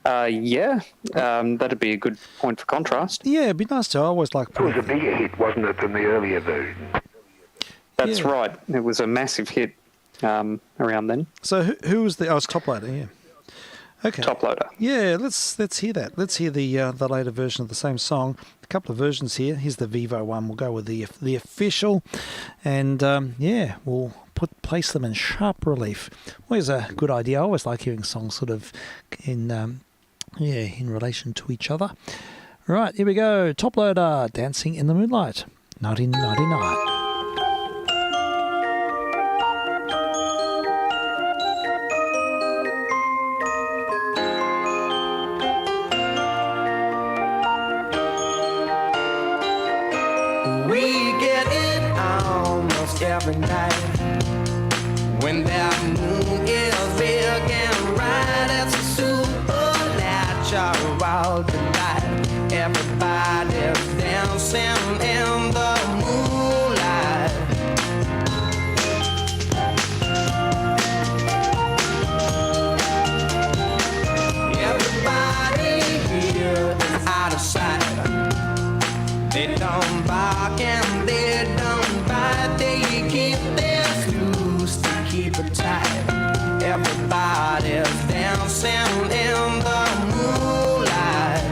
That'd be a good point for contrast. Yeah, it'd be nice to. I always like. It was a bigger hit, wasn't it, than the earlier version? That's right. It was a massive hit around then. So who was the? Oh, it's Top Loader. Yeah. Okay. Top Loader. Yeah, let's hear that. Let's hear the later version of the same song. A couple of versions here. Here's the Vivo one. We'll go with the official, and we'll place them in sharp relief. Always a good idea. I always like hearing songs sort of in relation to each other. Right, here we go. Top Loader, Dancing in the Moonlight, 1999. Every night when that moon is big and bright, it's a supernatural delight. Everybody's dancing in the moonlight. Everybody here is out of sight. They don't bark and they don't bite. They keep their loose to keep it tight. Everybody's dancing in the moonlight.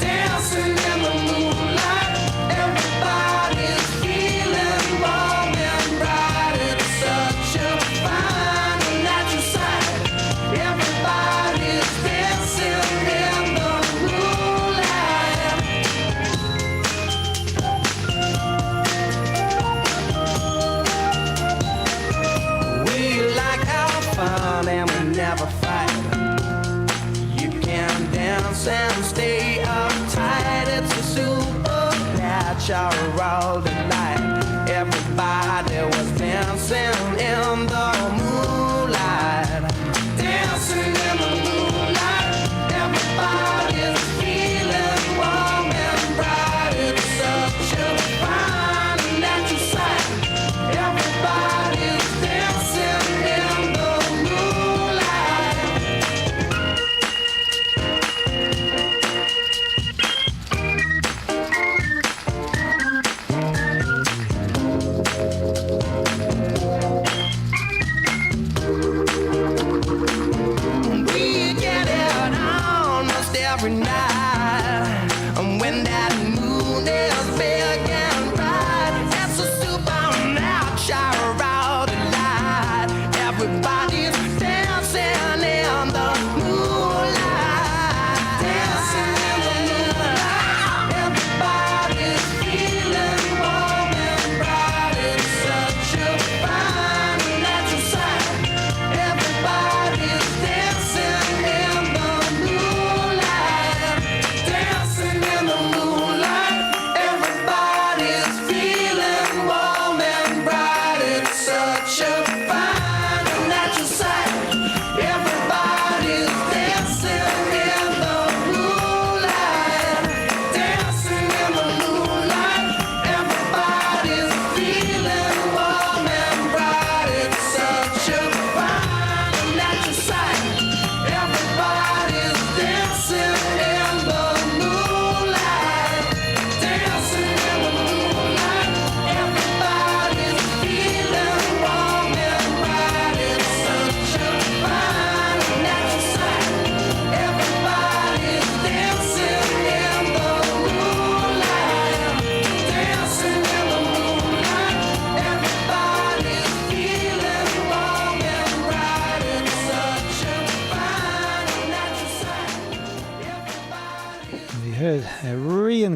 Dancing in the moonlight. Everybody's feeling warm and bright. It's such a fine and natural sight. Everybody's dancing in the moonlight. We like our fun and we never fight. You can dance and stay uptight. It's a supernatural delight. Everybody was dancing in the moonlight. Dancing in the moonlight. Everybody's feeling warm and bright. It's such a fine and natural sight. Everybody's dancing in the moonlight.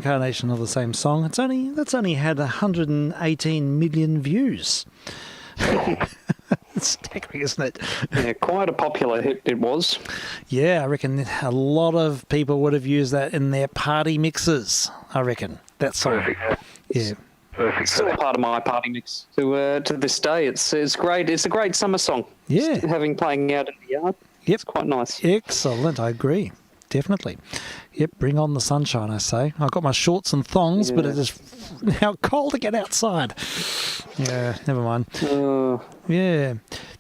incarnation of the same song. That's only had 118 million views. It's staggering, isn't it? Yeah, quite a popular hit it was. Yeah, I reckon a lot of people would have used that in their party mixes. I reckon that song. Perfect. Yeah. Perfect. Still a part of my party mix to this day. It's great. It's a great summer song. Yeah. Just having playing out in the yard. Yep. It's quite nice. Excellent. I agree. Definitely. Yep. Bring on the sunshine, I say. I've got my shorts and thongs, but it is now cold to get outside. Yeah. Never mind. Yeah.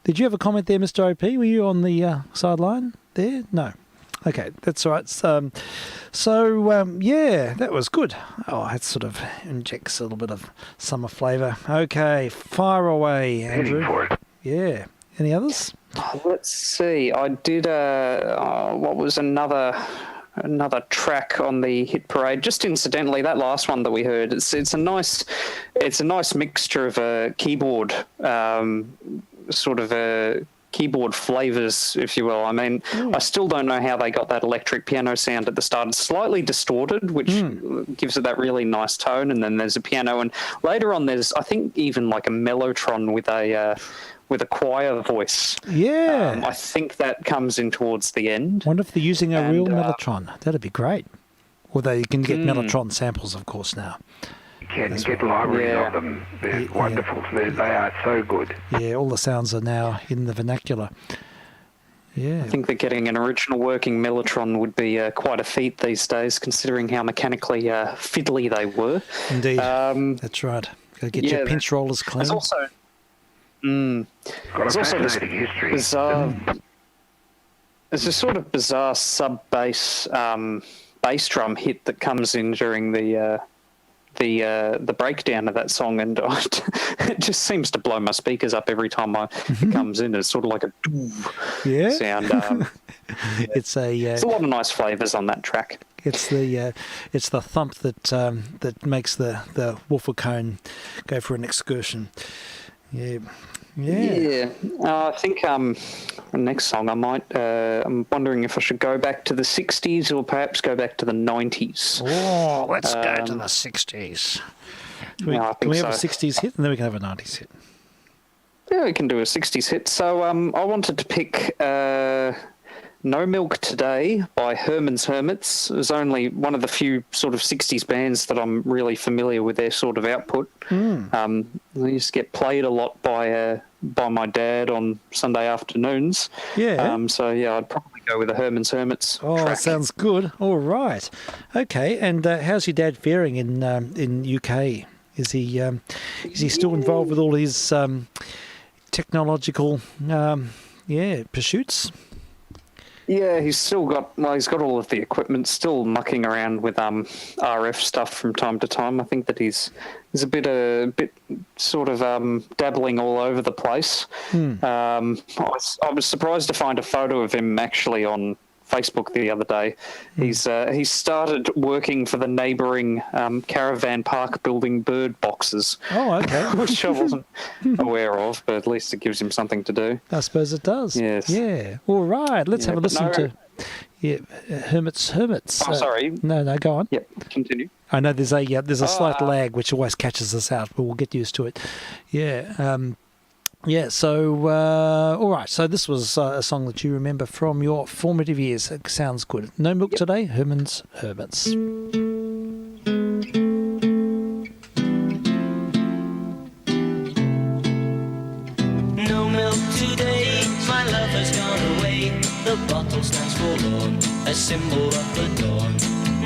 Did you have a comment there, Mr. OP? Were you on the sideline there? No. Okay, that's all right. Yeah, that was good. Oh, that sort of injects a little bit of summer flavour. Okay, fire away, Andrew. Heading for it. Yeah. Any others? Let's see. I did what was another track on the hit parade. Just incidentally, that last one that we heard, it's a nice mixture of a keyboard sort of a keyboard flavors, if you will. I mean, I still don't know how they got that electric piano sound at the start. It's slightly distorted, which gives it that really nice tone, and then there's a piano, and later on there's, I think, even like a mellotron with a choir voice. Yeah. I think that comes in towards the end. Wonder if they're using a real mellotron. That'd be great. Although you can get mellotron samples, of course, now. You can get libraries of them. They're wonderful. They are so good. Yeah, all the sounds are now in the vernacular. Yeah. I think that getting an original working mellotron would be quite a feat these days, considering how mechanically fiddly they were. Indeed. That's right. Got to get your pinch rollers clean. There's also... Got a fascinating history. Bizarre, there's a sort of bizarre sub-bass bass drum hit that comes in during the breakdown of that song, and it just seems to blow my speakers up every time it comes in. It's sort of like a sound. It's a lot of nice flavours on that track. It's the thump that makes the woofer cone go for an excursion. Yeah. I think the next song I might. I'm wondering if I should go back to the 60s or perhaps go back to the 90s. Oh, let's go to the 60s. Can we have a 60s hit and then we can have a 90s hit? Yeah, we can do a 60s hit. So I wanted to pick No Milk Today by Herman's Hermits. It was only one of the few sort of 60s bands that I'm really familiar with their sort of output. They used to get played a lot by my dad on Sunday afternoons. Yeah. I'd probably go with the Herman's Hermits track. Sounds good. All right. Okay, and how's your dad faring in UK? Is he still involved with all his technological pursuits? Yeah, he's got all of the equipment, still mucking around with RF stuff from time to time. I think that he's a bit sort of dabbling all over the place. I was surprised to find a photo of him actually on Facebook the other day. He's started working for the neighbouring caravan park building bird boxes. Oh, okay. Which I wasn't aware of, but at least it gives him something to do. I suppose it does. Yes. Yeah. All right. Let's have a listen to Hermits. Oh, sorry. No, go on. Yep, continue. I know there's a slight lag which always catches us out, but we'll get used to it. Yeah. So, all right. So this was a song that you remember from your formative years. It sounds good. No Milk Today, Herman's Hermits. No milk today, my love has gone away. The bottle stands forlorn, a symbol of the dawn.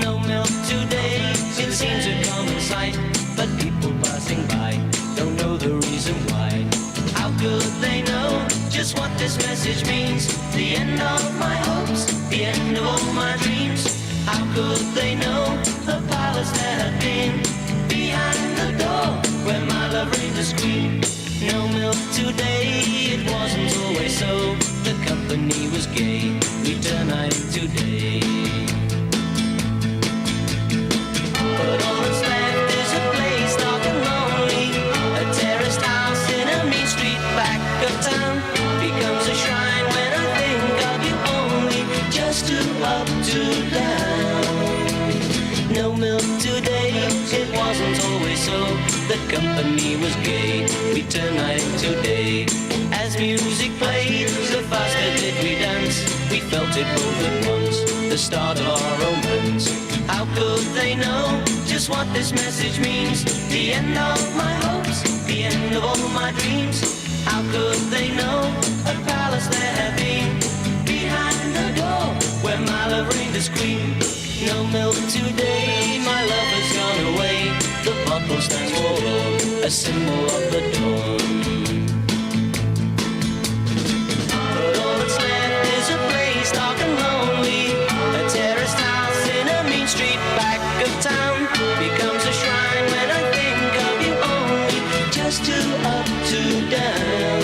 No milk today, it seems a common sight, but people passing by don't know the reason why. How could they know just what this message means? The end of my hopes, the end of all my dreams. How could they know the powers that have been behind the door where my love reigned as queen? No milk today, it wasn't always so. The company was gay, we turn night today. But all that's left is a place dark and lonely, a terraced house in a mean street back of town. Becomes a shrine when I think of you only, just to up to down. No milk today. so the company was gay. We turned night into day. As music played, the faster did we dance. We felt it both at once, the start of our romance. How could they know just what this message means? The end of my hopes, the end of all my dreams. How could they know a palace there had been? Behind the door where my love reigned as queen. No milk today, my love has gone away. The bottle stands for a symbol of the dawn. But all that's left is a place dark and lonely. A terraced house in a mean street back of town becomes a shrine when I think of you only. Just two up, two down.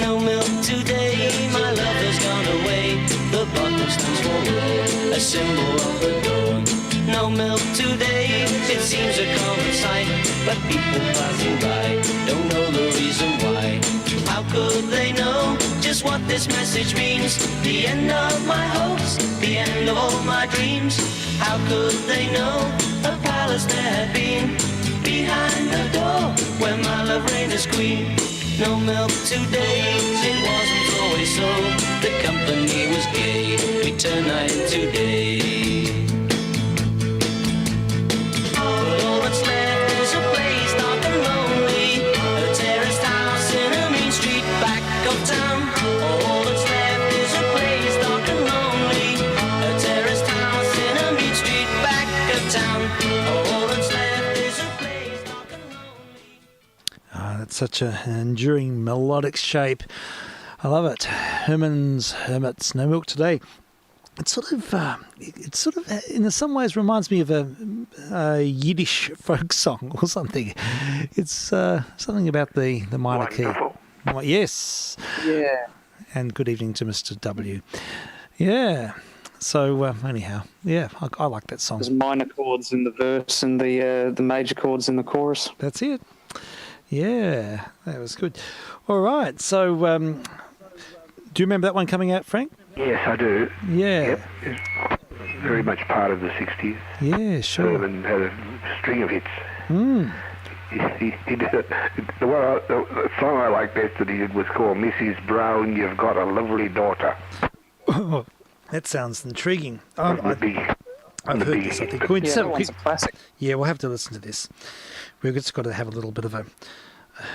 No milk today, my love has gone away. The bottle stands for a symbol of the dawn. No milk today, it seems a common sight, but people passing by don't know the reason why. How could they know just what this message means? The end of my hopes, the end of all my dreams. How could they know a palace there had been? Behind the door where my love reigned as queen. No milk today, it wasn't always so. The company was gay, we turned night into day. But all that's left is a place dark and lonely. A terraced house in a mean street back of town. All that's left is a place dark and lonely. A terraced house in a mean street back of town. All that's left is a place dark and lonely. That's such an enduring melodic shape. I love it. Herman's Hermits, No Milk Today. It sort of, in some ways reminds me of a Yiddish folk song or something. It's something about the minor Wonderful. Key. Yes. Yeah. And good evening to Mr. W. Yeah. So anyhow, yeah, I like that song. There's minor chords in the verse and the major chords in the chorus. That's it. Yeah, that was good. All right. So, do you remember that one coming out, Frank? Yes, I do. Yeah. Yep. It's very much part of the 60s. Yeah, sure. Herman had a string of hits. He did the song I like best that he did was called Mrs. Brown, You've Got a Lovely Daughter. Oh, that sounds intriguing. I've heard this, I think. That one's a classic. Yeah, we'll have to listen to this. We've just got to have a little bit of a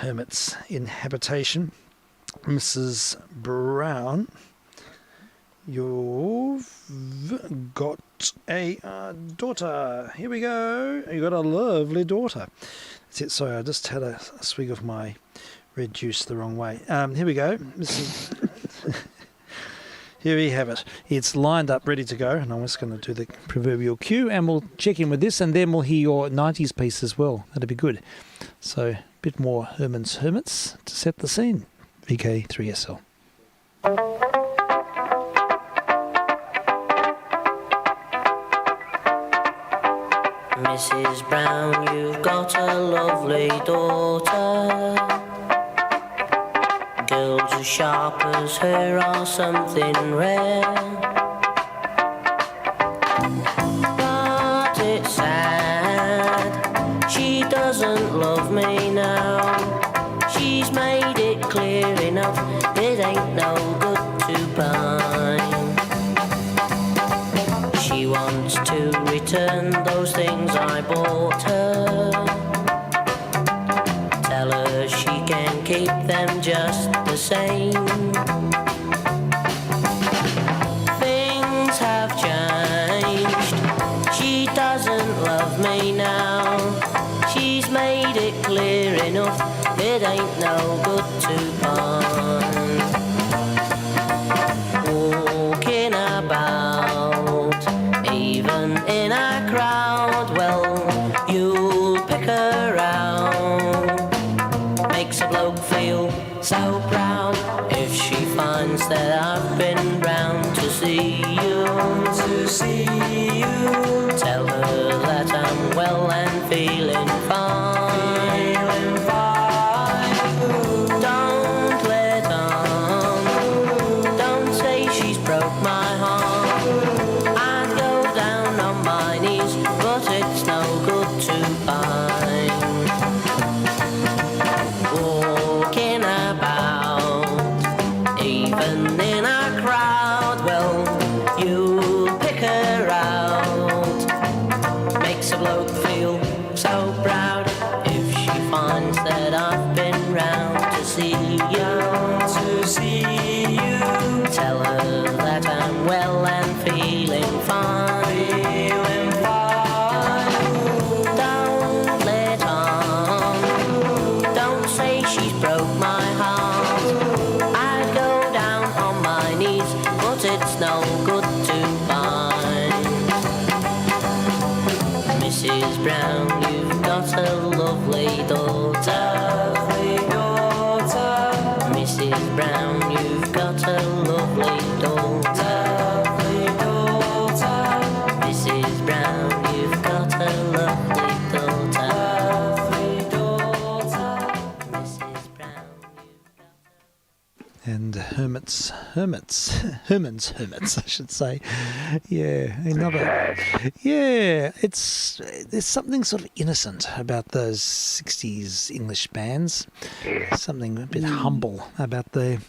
hermit's inhabitation. Mrs. Brown, you've got a daughter. Here we go. You got a lovely daughter. That's it. Sorry, I just had a swig of my red juice the wrong way. Here we go. Here we have it. It's lined up, ready to go, and I'm just going to do the proverbial cue, and we'll check in with this, and then we'll hear your 90s piece as well. That'd be good. So, a bit more Herman's Hermits to set the scene. vk3sl. Mrs. Brown, you've got a lovely daughter. Girls as sharp as her are something rare. But it's sad, she doesn't love me now. She's made it clear enough, it ain't no good to pine. She wants to return those things I bought her. Tell her she can keep them just the same. Things have changed, she doesn't love me now. She's made it clear enough, it ain't no good to pine. Walking about, even in a crowd, well, you'll pick her out. Makes a bloke feel so proud if she finds that I've been round to see you. Tell her that I'm well and feeling fine. Don't let on, don't say she's broke my heart. I'd go down on my knees, but it's no good to pine. feel so proud if she finds that I've been round to see you. Tell her that I'm well and feeling fine. Don't let on. Don't say she's broke my heart. I'd go down on my knees, but it's no good to find. Mrs. Brown, you've got a lovely daughter. Mrs. Brown, you've got a lovely daughter. Mrs. Brown, you've got a lovely daughter. Mrs. Brown, you've got And Hermits, I should say. Yeah, another. Yeah, there's something sort of innocent about those 60s English bands. Something a bit humble about that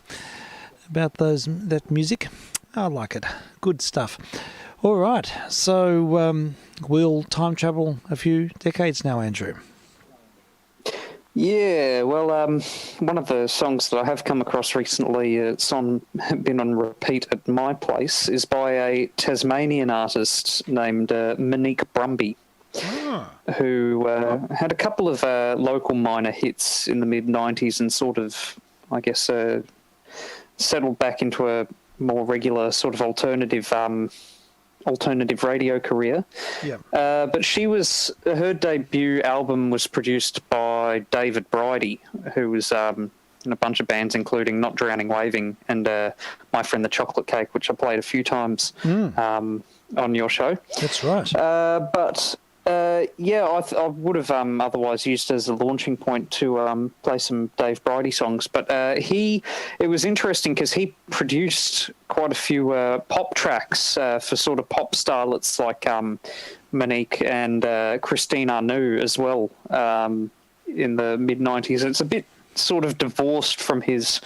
music. I like it. Good stuff. All right, so we'll time travel a few decades now, Andrew. Yeah, well, one of the songs that I have come across recently, it's been on repeat at my place, is by a Tasmanian artist named Monique Brumby, who had a couple of local minor hits in the mid-90s and sort of, I guess, settled back into a more regular sort of alternative radio career. Yeah. But her debut album was produced by David Bridie, who was in a bunch of bands, including Not Drowning Waving and My Friend the Chocolate Cake, which I played a few times on your show. That's right. I would have otherwise used as a launching point to play some Dave Bridie songs. But it was interesting because he produced quite a few pop tracks for sort of pop starlets like Monique and Christine Arnoux as well in the mid-90s. It's a bit sort of divorced from his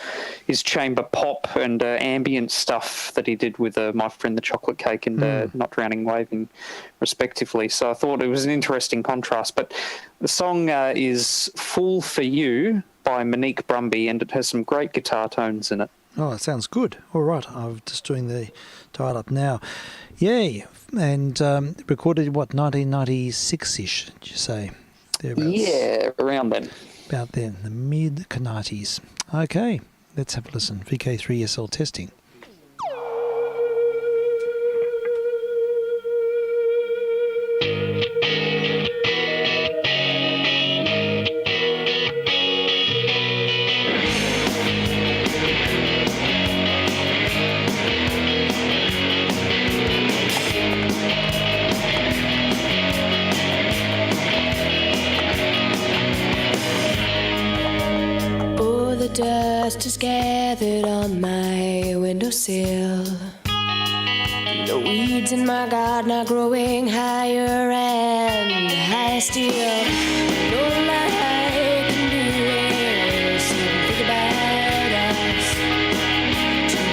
chamber pop and ambient stuff that he did with My Friend the Chocolate Cake and Not Drowning Waving, respectively. So I thought it was an interesting contrast. But the song is Fool for You by Monique Brumby, and it has some great guitar tones in it. Oh, it sounds good. All right, I'm just doing the dial up now. Yay! And recorded, 1996-ish, did you say? Thereabouts. Yeah, around then. About then, the mid-90s. Okay, let's have a listen. VK3sl testing. Dust is gathered on my windowsill. The weeds in my garden are growing higher and higher still. All I can do is sit and think about us. Two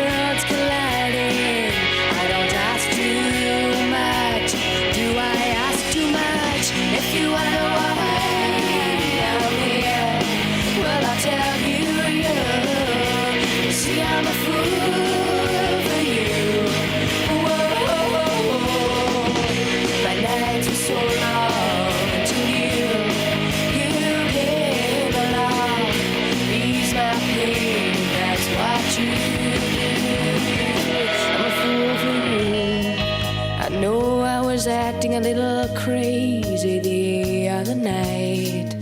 worlds colliding. I don't ask too much. Do I ask too much? If you wanna know why I'm here, well, I'll tell you, you see, I'm a fool for you. Whoa, my nights were so long until you came along. Ease my pain, that's what you do. I'm a fool for you. I know I was acting a little crazy the other night.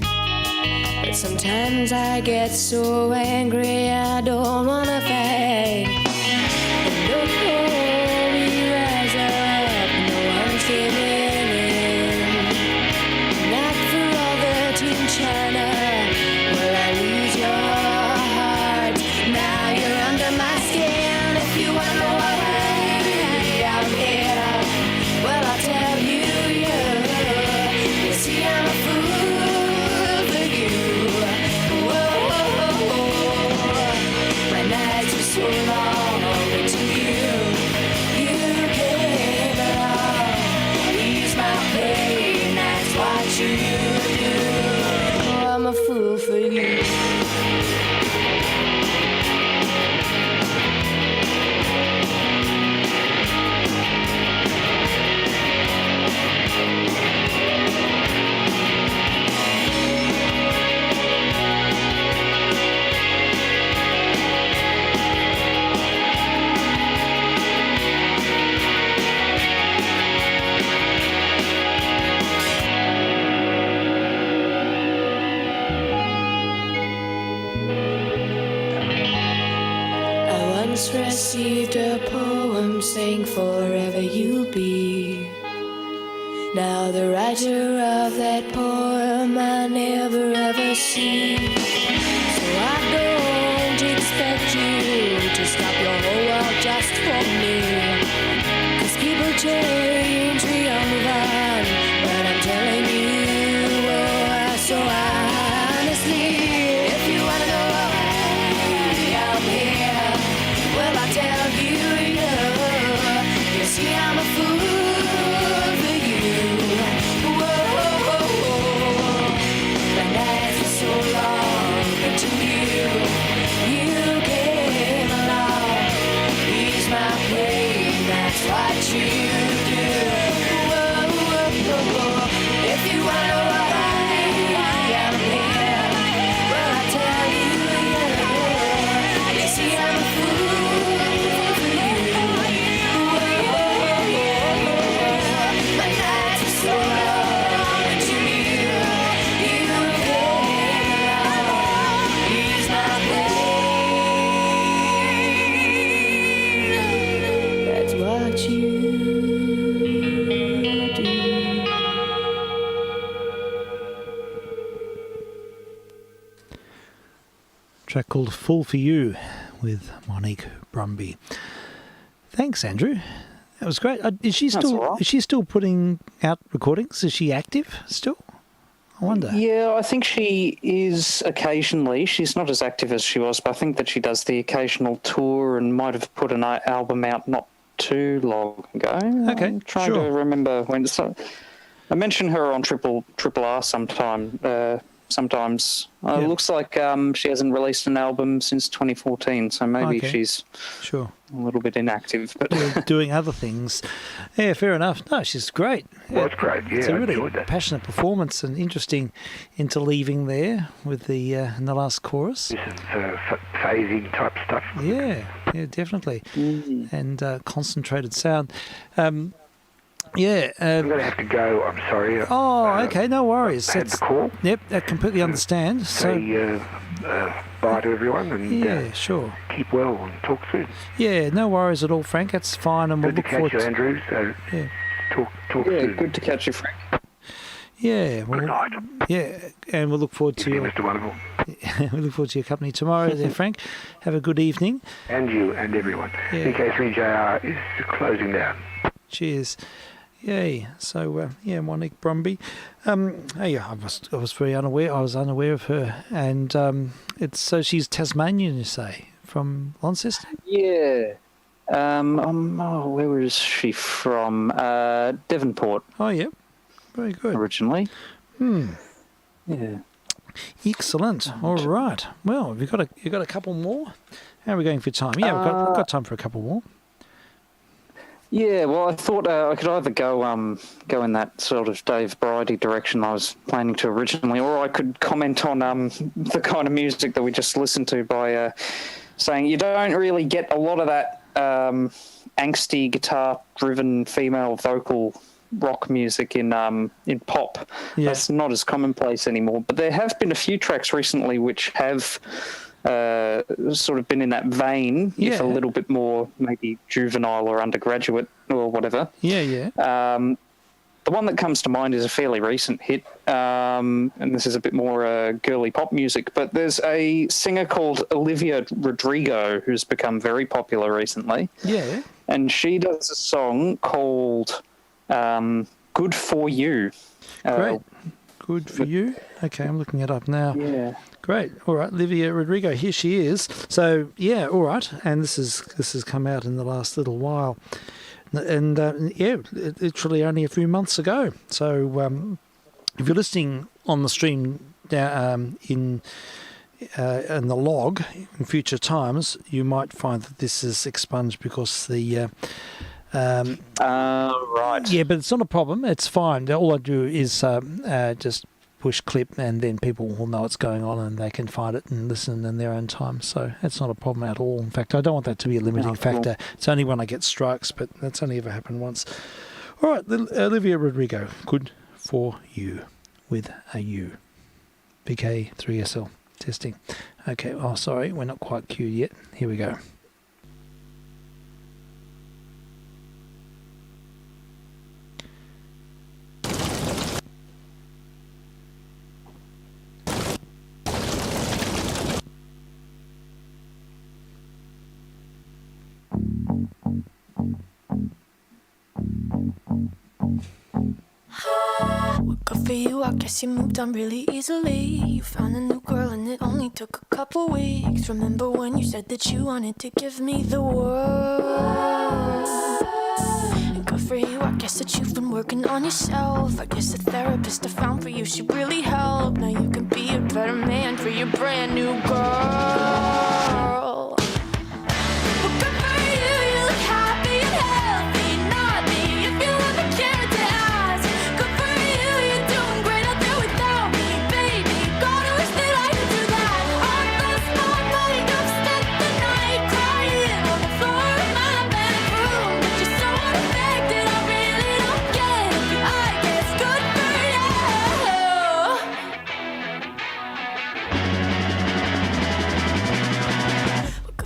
Sometimes I get so angry I don't wanna fight. And oh, we rise up, no one's giving in. Not for all the Team China, will I lose your heart. Now you're under my skin. If you wanna know why I'm here, well, I'll tell you. You see, I'm a fool for you. So long you do. Oh, I'm a fool for you. Received a poem saying forever you'll be. Now the writer of that poem I never ever see. So I don't expect you to stop your whole world just for me. 'Cause people change, we all move on. But I'm telling you, oh, so honestly, if you wanna know why I'm here, well, I tell you, you see, I'm a fool for you. Whoa, the nights were so long until you came along. Ease my pain, that's what you do. Whoa, if you wanna know why I'm here, well, I tell you, you see, I'm a fool. Track called Fall For You with Monique Brumby. Thanks, Andrew. That was great. Is she still putting out recordings? Is she active still? I wonder. Yeah, I think she is occasionally. She's not as active as she was, but I think that she does the occasional tour and might have put an album out not too long ago. Okay, I'm trying to remember when. So, I mention her on Triple R sometimes. It looks like she hasn't released an album since 2014, so maybe she's a little bit inactive. But doing other things. Yeah, fair enough. No, she's great. Well, it's great. Yeah, it's a I really enjoyed that. passionate performance and interesting interleaving there with the in the last chorus. This is phasing type stuff. Yeah, definitely. And concentrated sound. Yeah. I'm going to have to go. I'm sorry. Okay, no worries. I had the call. Yep, I completely understand. Say bye to everyone and sure. Keep well and talk soon. Yeah, no worries at all, Frank. That's fine, and we'll look forward to Andrew. Talk soon. Good to catch you, Frank. Yeah, well, good night. Yeah, and we'll look forward to Mr. Wonderful. We look forward to your company tomorrow there, Frank. Have a good evening. And you and everyone. Yeah. vk3sl is closing down. Cheers. Yay. So, Monique Brumby. I was very unaware. I was unaware of her. And she's Tasmanian, you say, from Launceston? Yeah. Where is she from? Devonport. Oh, yeah. Very good. Originally. Yeah. Excellent. All right. Well, have you got a couple more? How are we going for time? Yeah, we've got time for a couple more. Yeah, well, I thought I could either go in that sort of Dave Bridie direction I was planning to originally, or I could comment on the kind of music that we just listened to by saying you don't really get a lot of that angsty guitar-driven female vocal rock music in pop. Yeah. That's not as commonplace anymore. But there have been a few tracks recently which have sort of been in that vein, if a little bit more maybe juvenile or undergraduate or whatever. Yeah. The one that comes to mind is a fairly recent hit, and this is a bit more girly pop music, but there's a singer called Olivia Rodrigo who's become very popular recently. Yeah. And she does a song called Good For You. Great. Good For You. Okay, I'm looking it up now. Yeah. Great. All right, Olivia Rodrigo. Here she is. So yeah, all right. And this has come out in the last little while, and literally only a few months ago. So if you're listening on the stream in the log in future times, you might find that this is expunged because the right. Yeah, but it's not a problem. It's fine. All I do is just push clip, and then people will know what's going on, and they can find it and listen in their own time. So it's not a problem at all. In fact, I don't want that to be a limiting factor. It's only when I get strikes, but that's only ever happened once. All right, Olivia Rodrigo, Good For You with a U. vk3sl testing. Okay, oh, sorry, we're not quite cued yet. Here we go. Well, good for you, I guess you moved on really easily. You found a new girl and it only took a couple weeks. Remember when you said that you wanted to give me the world? And good for you, I guess that you've been working on yourself. I guess the therapist I found for you should really help. Now you can be a better man for your brand new girl.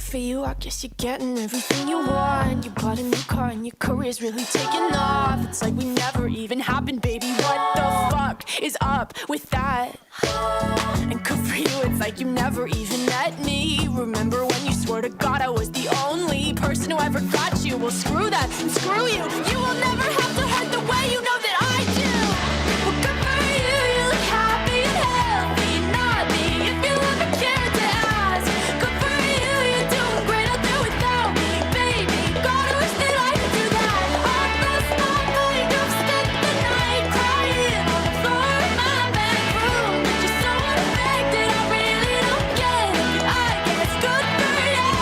For you, I guess you're getting everything you want. You bought a new car and your career's really taking off. It's like we never even happened, baby. What the fuck is up with that? And good for you, it's like you never even met me. Remember when you swore to God I was the only person who ever got you? Well, screw that and screw you. You will never have to hurt the way you know that I do. Well, good for you, you look happy and healthy. Not me, if you ever cared to ask. Good for you, you're doing great out there without me, baby. God, I wish that I could do that. I lost my mind, I've spent the night crying on the floor of my bedroom. But you're so unaffected, I really don't get it. But I guess good for you.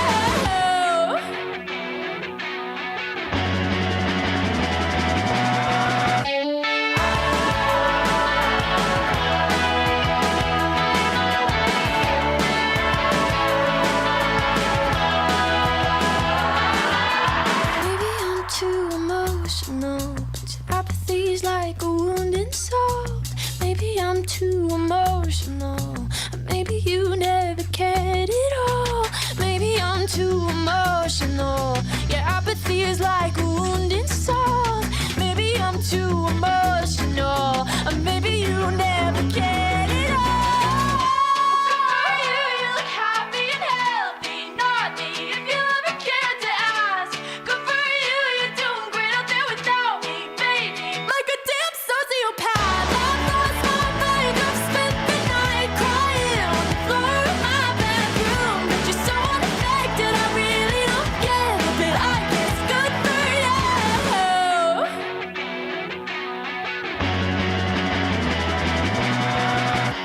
Maybe I'm too emotional, but your apathy's like a wounded soul. Maybe I'm too emotional, or maybe you never cared at all. Maybe I'm too emotional, your apathy is like a wounded soul. Maybe I'm too emotional, or maybe you never cared at all. You look happy and healthy, not me, if you ever cared to ask. Good for you, you're doing great out there without me, baby. Like a damn sociopath, I've lost my mind, I've spent the night crying on the floor of my bedroom. But you're so unaffected, I really don't get it, but I guess good for you.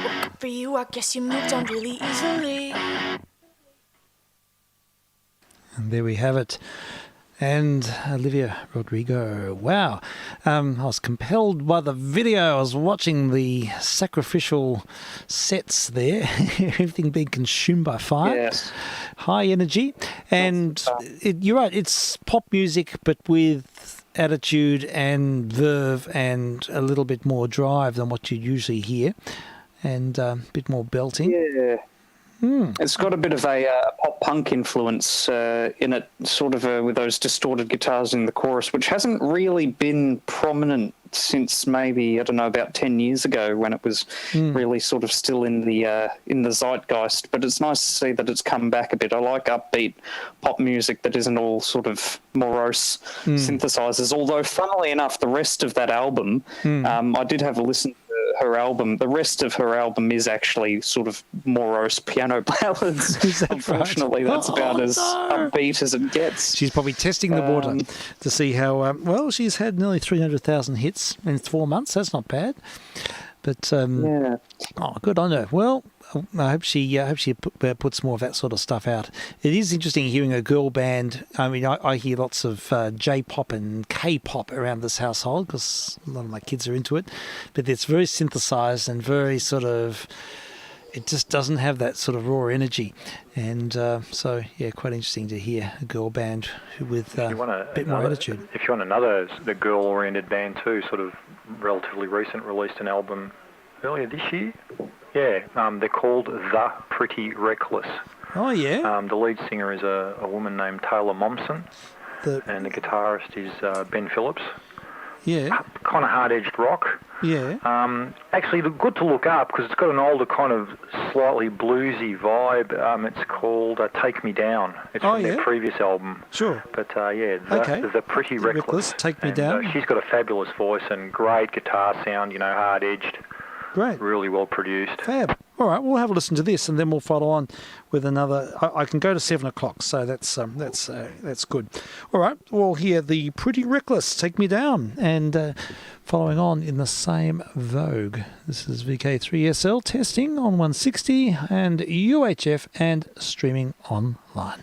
Good for you, I guess you moved on really easily. And there we have it. And Olivia Rodrigo. Wow. I was compelled by the video. I was watching the sacrificial sets there. Everything being consumed by fire. Yes. High energy. And you're right, it's pop music, but with attitude and verve and a little bit more drive than what you usually hear. And a bit more belting. Yeah. It's got a bit of a pop punk influence in it, sort of with those distorted guitars in the chorus, which hasn't really been prominent since maybe, I don't know, about 10 years ago when it was really sort of still in the zeitgeist. But it's nice to see that it's come back a bit. I like upbeat pop music that isn't all sort of morose synthesizers, although funnily enough, the rest of that album, I did have a listen to her album. The rest of her album is actually sort of morose piano ballads. Unfortunately, that's about as upbeat as it gets. She's probably testing the water to see how well she's had nearly 300,000 hits in 4 months. That's not bad. But Yeah. oh, good on her. Well, I hope she puts more of that sort of stuff out. It is interesting hearing a girl band. I mean, I hear lots of J-pop and K-pop around this household because a lot of my kids are into it. But it's very synthesized and very sort of. It just doesn't have that sort of raw energy, and so yeah, quite interesting to hear a girl band with a bit more attitude. If you want the girl-oriented band too, sort of relatively recent, released an album earlier this year. Yeah, they're called The Pretty Reckless. Oh yeah. The lead singer is a woman named Taylor Momsen, and the guitarist is Ben Phillips. Yeah. Kind of hard-edged rock. Yeah. Actually, good to look up because it's got an older kind of slightly bluesy vibe. It's called Take Me Down. It's from their previous album. Sure. But The Pretty Reckless. Take Me Down. She's got a fabulous voice and great guitar sound, hard-edged. Great. Really well produced. Fab. All right, we'll have a listen to this, and then we'll follow on with another. I can go to 7 o'clock, so that's good. All right, we'll hear the Pretty Reckless, Take Me Down, and following on in the same vogue. This is vk3sl testing on 160 and UHF and streaming online.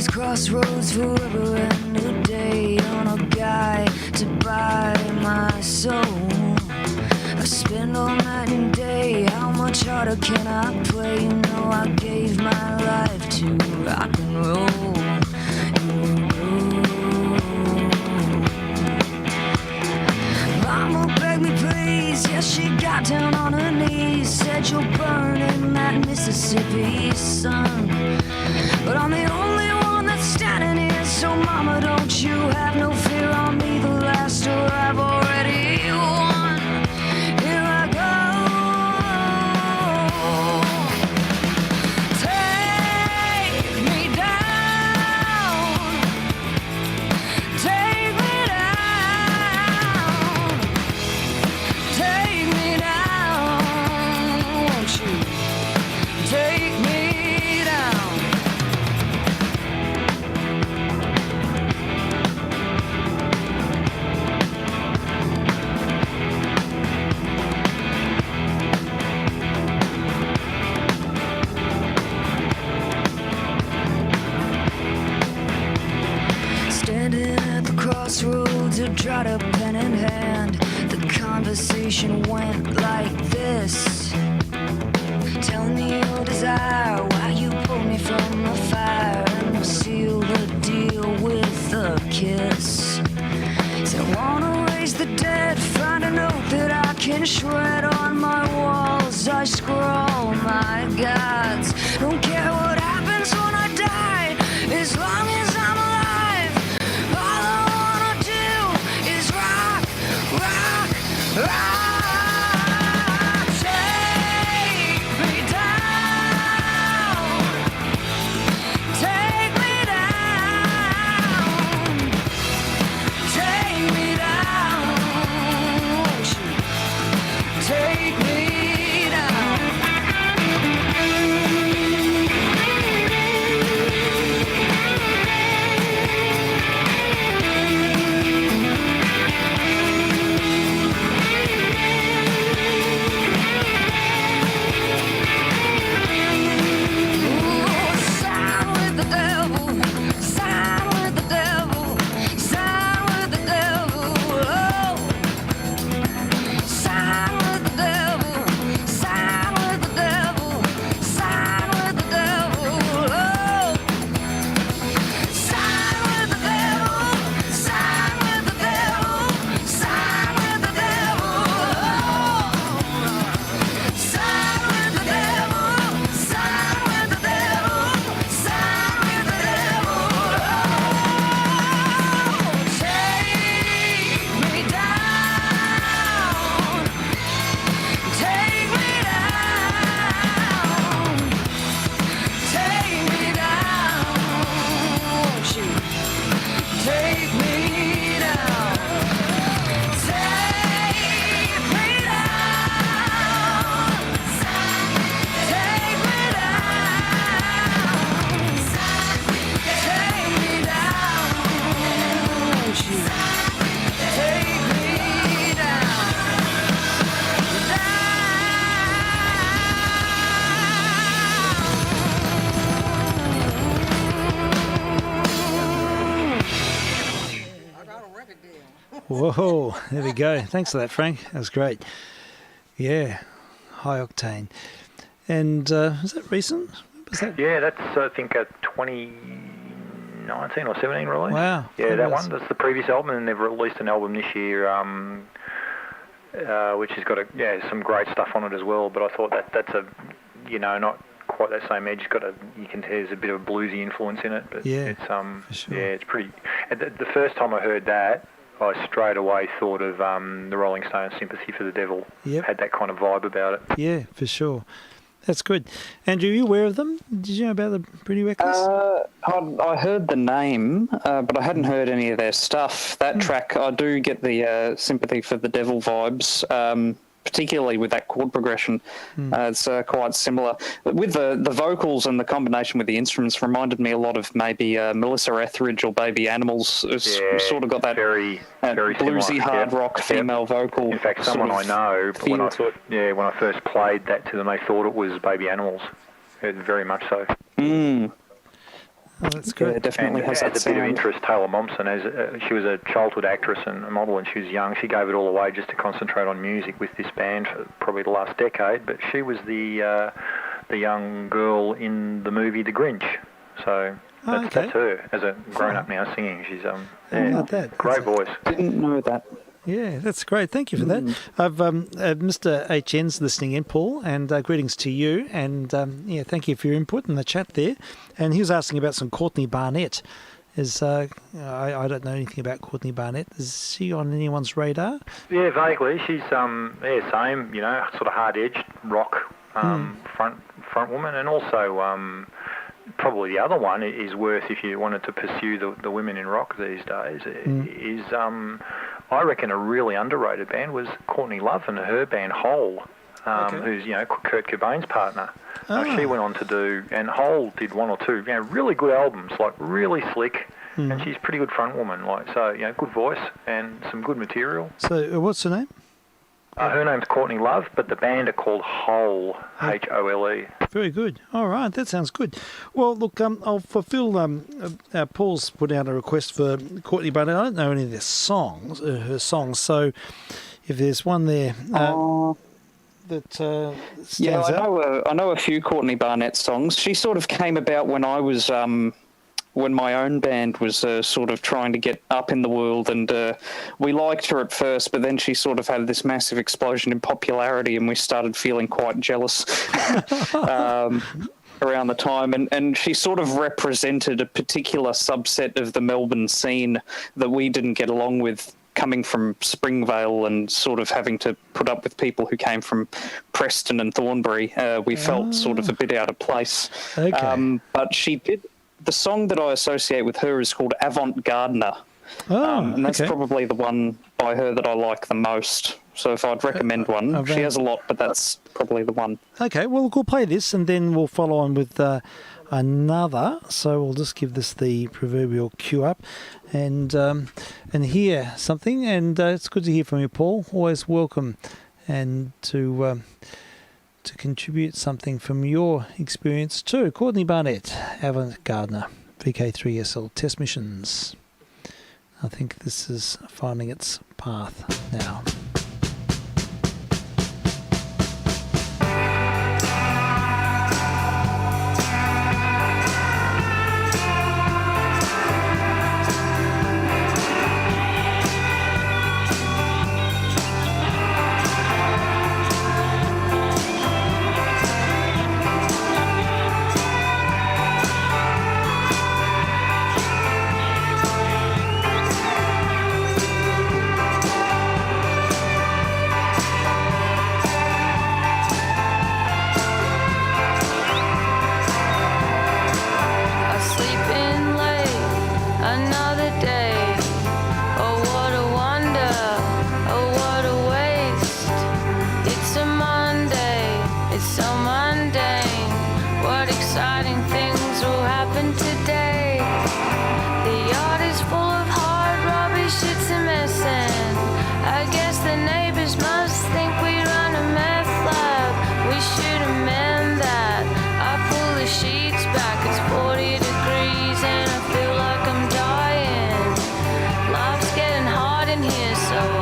Crossroads forever a new day on a guide to buy my soul. I spend all night and day, how much harder can I play? You know I gave my life to rock and roll. Mama begged me please, yes she got down on her knees, said you'll burn in that Mississippi sun. But I'm the only one that's standing here, so mama don't you have no fear on me, the last door I've already won. Here I go. Take me down. Take me down. Take me down. Won't you take me down? Standing at the crossroads, a dried up pen in hand. The conversation went like this. Tell me your desire, why you pulled me from the fire, and we'll seal the deal with a kiss. Said I wanna raise the dead, find a note that I can shred on my walls. I scrawl my gods. Don't care what happens when I die, as long as I'm alive. All I wanna do is rock, rock, rock. Take me down. Take me down. Take me down. Won't you take me down? Oh, there we go. Thanks for that, Frank. That was great. Yeah, high octane. And is that recent? Was that? Yeah, that's I think a 2019 or 17 release. Wow. Yeah, that one. That's the previous album, and they've released an album this year, which has got some great stuff on it as well. But I thought that's a, not quite that same edge. You can tell there's a bit of a bluesy influence in it. But yeah, it's for sure. yeah, it's pretty. The first time I heard that, I straight away thought of the Rolling Stones' "Sympathy for the Devil." Yep. Had that kind of vibe about it. Yeah, for sure. That's good. Andrew, are you aware of them? Did you know about the Pretty Reckless? I heard the name, but I hadn't heard any of their stuff. That track, I do get the Sympathy for the Devil vibes, particularly with that chord progression. It's quite similar. With the vocals and the combination with the instruments reminded me a lot of maybe Melissa Etheridge or Baby Animals. It's sort of got that very bluesy similar. hard rock female vocal. In fact, someone I know, when I first played that to them, they thought it was Baby Animals. Very much so. Oh, that's great. Yeah, definitely and has that a bit of sound. interest, Taylor Momsen, as she was a childhood actress and a model, and she was young. She gave it all away just to concentrate on music with this band for probably the last decade. But she was the young girl in the movie The Grinch. So that's her as a grown-up now singing. She's great voice. Didn't know that. Yeah, that's great. Thank you for that. I've Mr. HN's listening in, Paul, and greetings to you. And thank you for your input in the chat there. And he was asking about some Courtney Barnett. I don't know anything about Courtney Barnett. Is she on anyone's radar? Yeah, vaguely. She's same. Sort of hard-edged rock front woman, and also probably the other one is worth if you wanted to pursue the women in rock these days. Is I reckon a really underrated band was Courtney Love and her band Hole, who's Kurt Cobain's partner. She went on to do, and Hole did one or two really good albums, like really slick, and she's a pretty good front woman, good voice and some good material. So what's her name? Her name's Courtney Love, but the band are called Hole, Hole. Very good. All right, that sounds good. Well, look, I'll fulfil Paul's put out a request for Courtney Barnett. I don't know any of her songs. So if there's one there that stands out. I know a few Courtney Barnett songs. She sort of came about when I was when my own band was sort of trying to get up in the world, and we liked her at first, but then she sort of had this massive explosion in popularity, and we started feeling quite jealous around the time. And she sort of represented a particular subset of the Melbourne scene that we didn't get along with, coming from Springvale and sort of having to put up with people who came from Preston and Thornbury. We felt sort of a bit out of place. Okay. But she did... The song that I associate with her is called Avant Gardener. And that's probably the one by her that I like the most. So if I'd recommend one, she has a lot, but that's probably the one. Okay, well, we'll play this and then we'll follow on with another. So we'll just give this the proverbial cue up and hear something. And it's good to hear from you, Paul. Always welcome and to contribute something from your experience too. Courtney Barnett, Avant Gardener, vk3sl Test Missions. I think this is finding its path now. So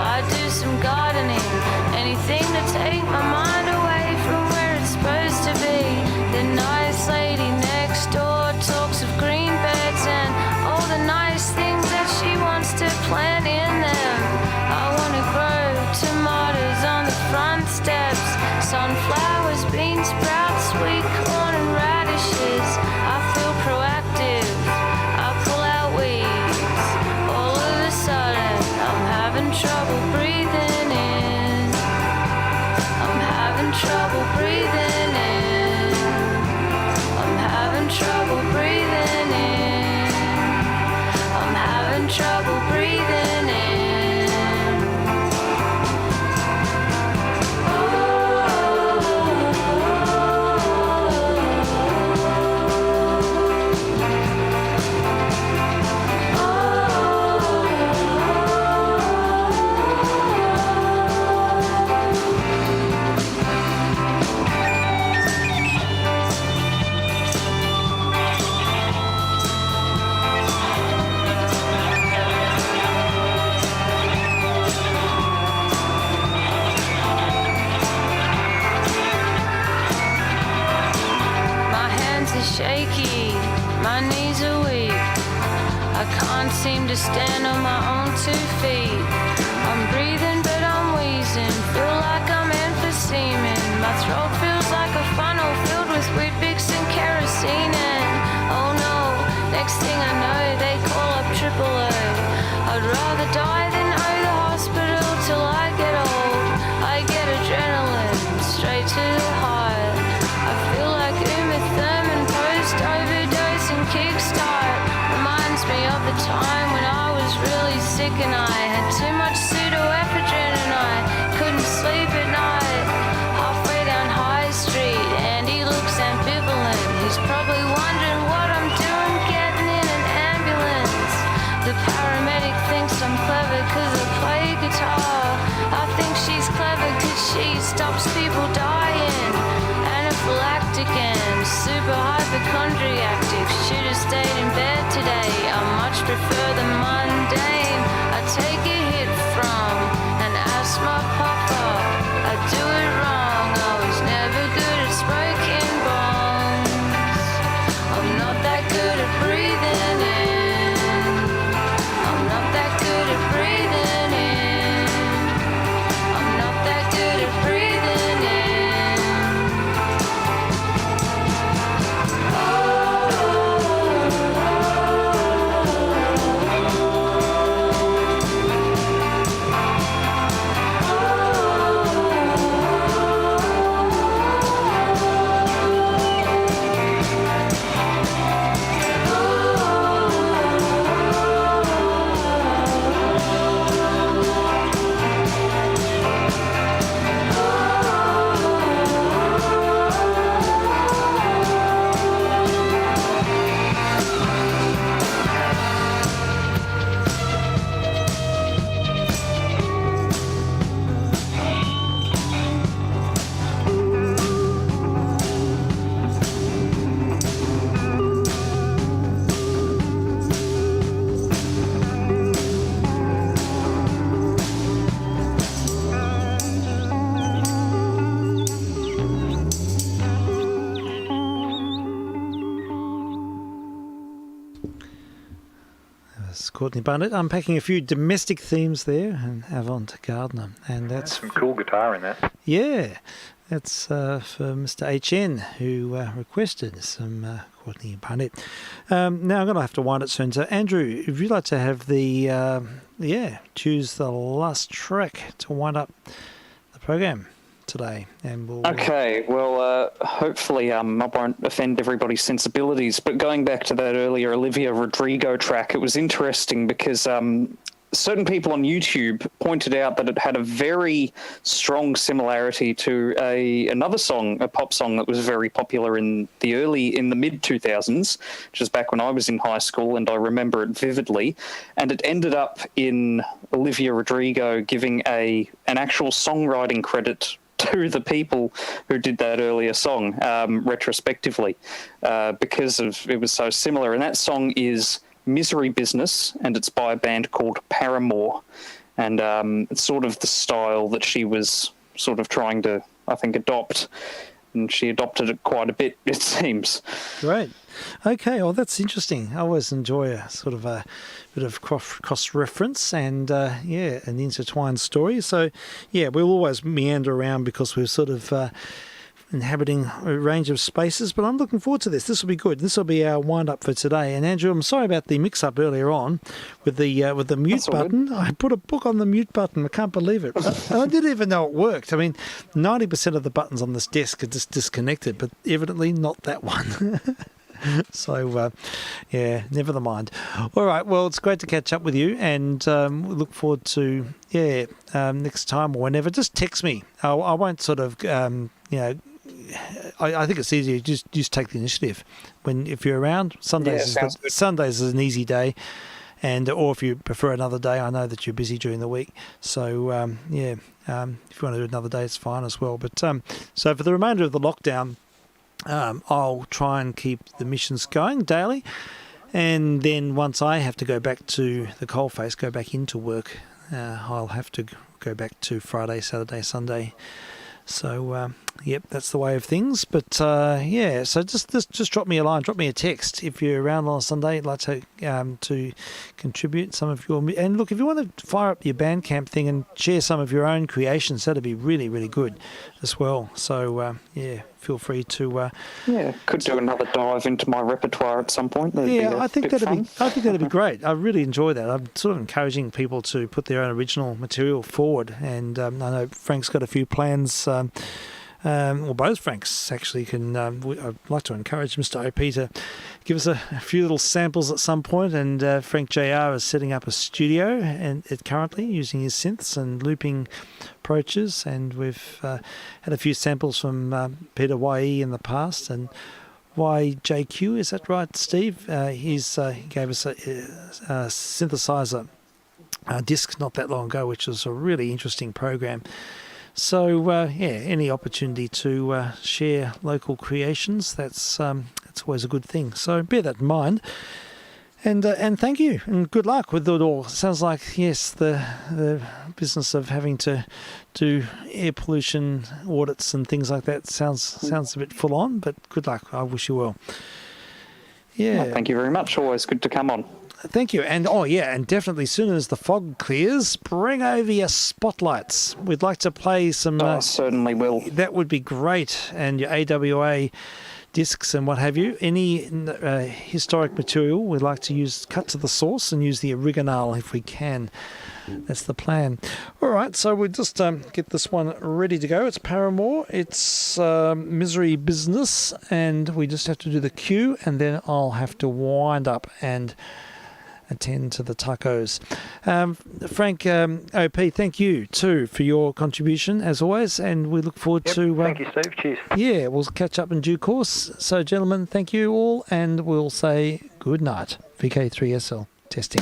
anything to take my mind away from where it's supposed to be. The nice lady next door talks of green beds and all the nice things that she wants to plant in them. I want to grow tomatoes on the front steps, sunflowers, bean sprouts, sweet corn and radishes. I feel proactive, I pull out weeds. All of a sudden I'm having trouble breathing in. I'm having trouble breathing in. I'm having trouble breathing in. I'm having trouble breathing in. Shaky, my knees are weak. I can't seem to stand on my own 2 feet. I'm breathing but I'm wheezing, feel like I'm emphyseming. My throat feels like a funnel filled with Weet-Bix and kerosene. And oh no, next thing I know they call up AAA. I'd rather die than owe the hospital till I get old. I get adrenaline straight to the heart. I feel like Uma Thurman post-overdose and kickstart. Reminds me of the time when I was really sick and I had too much pseudoephedrine and I couldn't sleep at night. Halfway down High Street, Andy looks ambivalent. He's probably wondering what I'm doing getting in an ambulance. The paramedic thinks I'm clever cause I play guitar. I think she's clever cause she stops people dying. Anaphylactic and super hypochondriac. Should have stayed in bed today. I much prefer the mundane. I take a hit from an asthma puffer. I do it wrong. I was never good at smoking bombs. I'm not that good at breathing in. I'm not that good at breathing in. I'm not that good at breathing in. Courtney Barnett unpacking a few domestic themes there and Avant Gardner. And that's some cool guitar in that. Yeah, that's for Mr. HN who requested some Courtney Barnett. Now I'm going to have to wind it soon. So Andrew, if you'd like to have the, choose the last track to wind up the program today, and we'll... Okay, well, hopefully I won't offend everybody's sensibilities, but going back to that earlier Olivia Rodrigo track, it was interesting because certain people on YouTube pointed out that it had a very strong similarity to another song, a pop song that was very popular in the mid-2000s, which is back when I was in high school, and I remember it vividly, and it ended up in Olivia Rodrigo giving an actual songwriting credit to the people who did that earlier song retrospectively because it was so similar. And that song is Misery Business, and it's by a band called Paramore. And it's sort of the style that she was sort of trying to, I think, adopt. And she adopted it quite a bit, it seems. Great. Okay, well, that's interesting. I always enjoy a sort of a bit of cross-reference and, an intertwined story. So, yeah, we'll always meander around because we're sort of inhabiting a range of spaces, but I'm looking forward to this. This will be good. This will be our wind-up for today. And, Andrew, I'm sorry about the mix-up earlier on with the mute button. Good. I put a book on the mute button. I can't believe it. I didn't even know it worked. I mean, 90% of the buttons on this desk are just disconnected, but evidently not that one. So, never mind. All right, well, it's great to catch up with you, and we look forward to, next time or whenever. Just text me. I won't sort of, I think it's easier. Just take the initiative. If you're around, Sundays is an easy day, or if you prefer another day, I know that you're busy during the week. So, if you want to do another day, it's fine as well. But so for the remainder of the lockdown, I'll try and keep the missions going daily, and then once I have to go back to the coalface, go back into work, I'll have to go back to Friday, Saturday, Sunday. So, that's the way of things. But, so just drop me a line, drop me a text if you're around on a Sunday. I'd like to contribute some of your... And look, if you want to fire up your Bandcamp thing and share some of your own creations, that'd be really, really good as well. So, feel free to... could do another dive into my repertoire at some point. I think that'd be great. I really enjoy that. I'm sort of encouraging people to put their own original material forward, and I know Frank's got a few plans. Both Franks actually can. I'd like to encourage Mr. OP to give us a few little samples at some point. And Frank JR is setting up a studio and currently using his synths and looping approaches. And we've had a few samples from Peter YE in the past, and YJQ, is that right, Steve? He gave us a synthesizer disc not that long ago, which was a really interesting program. So, any opportunity to share local creations, that's always a good thing. So bear that in mind. And thank you, and good luck with it all. Sounds like, yes, the business of having to do air pollution audits and things like that sounds a bit full on, but good luck. I wish you well. Yeah. Well, thank you very much. Always good to come on. Thank you. And and definitely as soon as the fog clears, bring over your spotlights. We'd like to play some... certainly will. That would be great. And your AWA discs and what have you. Any historic material we'd like to cut to the source and use the original if we can. That's the plan. All right, so we'll just get this one ready to go. It's Paramore. It's Misery Business. And we just have to do the cue, and then I'll have to wind up and attend to the tacos. Frank, OP, thank you too for your contribution as always, and we look forward to... thank you, Steve. Cheers. Yeah, we'll catch up in due course. So, gentlemen, thank you all, and we'll say good night. vk3sl, testing.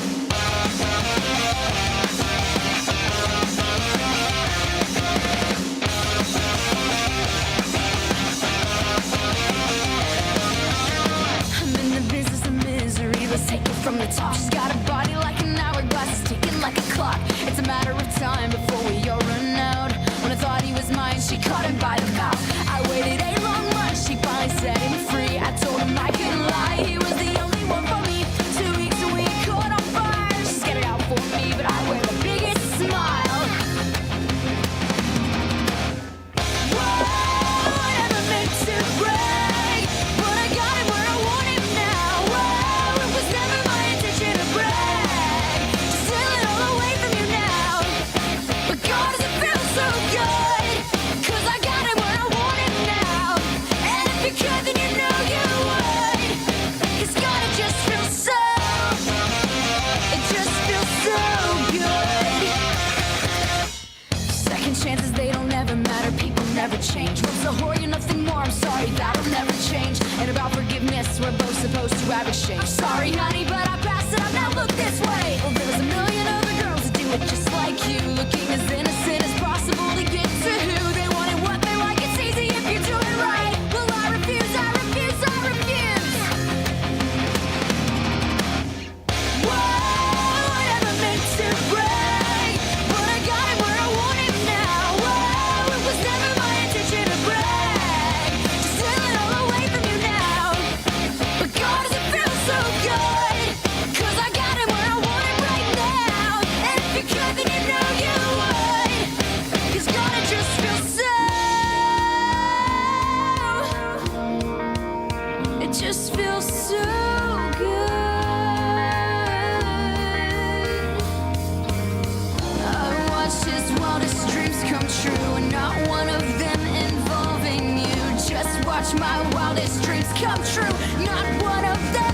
From the top, she's got a body like an hourglass, it's ticking like a clock. It's a matter of time before we all run out. When I thought he was mine, she caught him by the mouth. I waited a long month, she finally set him free. I told him I couldn't lie, he was the only one for me. 2 weeks a week, caught on fire. She's get it out for me, but I wear the biggest smile. Whoa, I never meant to break, but I got him where I want him now. Whoa, it was never my intention to brag, to steal it all away from you now. But God, does it feel so good, 'cause I got him where I want him now. And if you could, then you know you would, 'cause God, it just feels so good. Second chances, they don't ever matter, people never change. Love's a whore, you're nothing more, I'm sorry, that'll never change. And about forgiveness, we're both supposed to have exchange. Sorry, honey, but I passed it up, now look this way. Well, there's a million other girls that do it just like you, looking as innocent as possible to get to who they want and what they like. It's easy if you do it right. Well, I refuse, I refuse, I refuse. Whoa, I never meant to break, but I got him where I want him now. Whoa, it watch my wildest dreams come true. Not one of them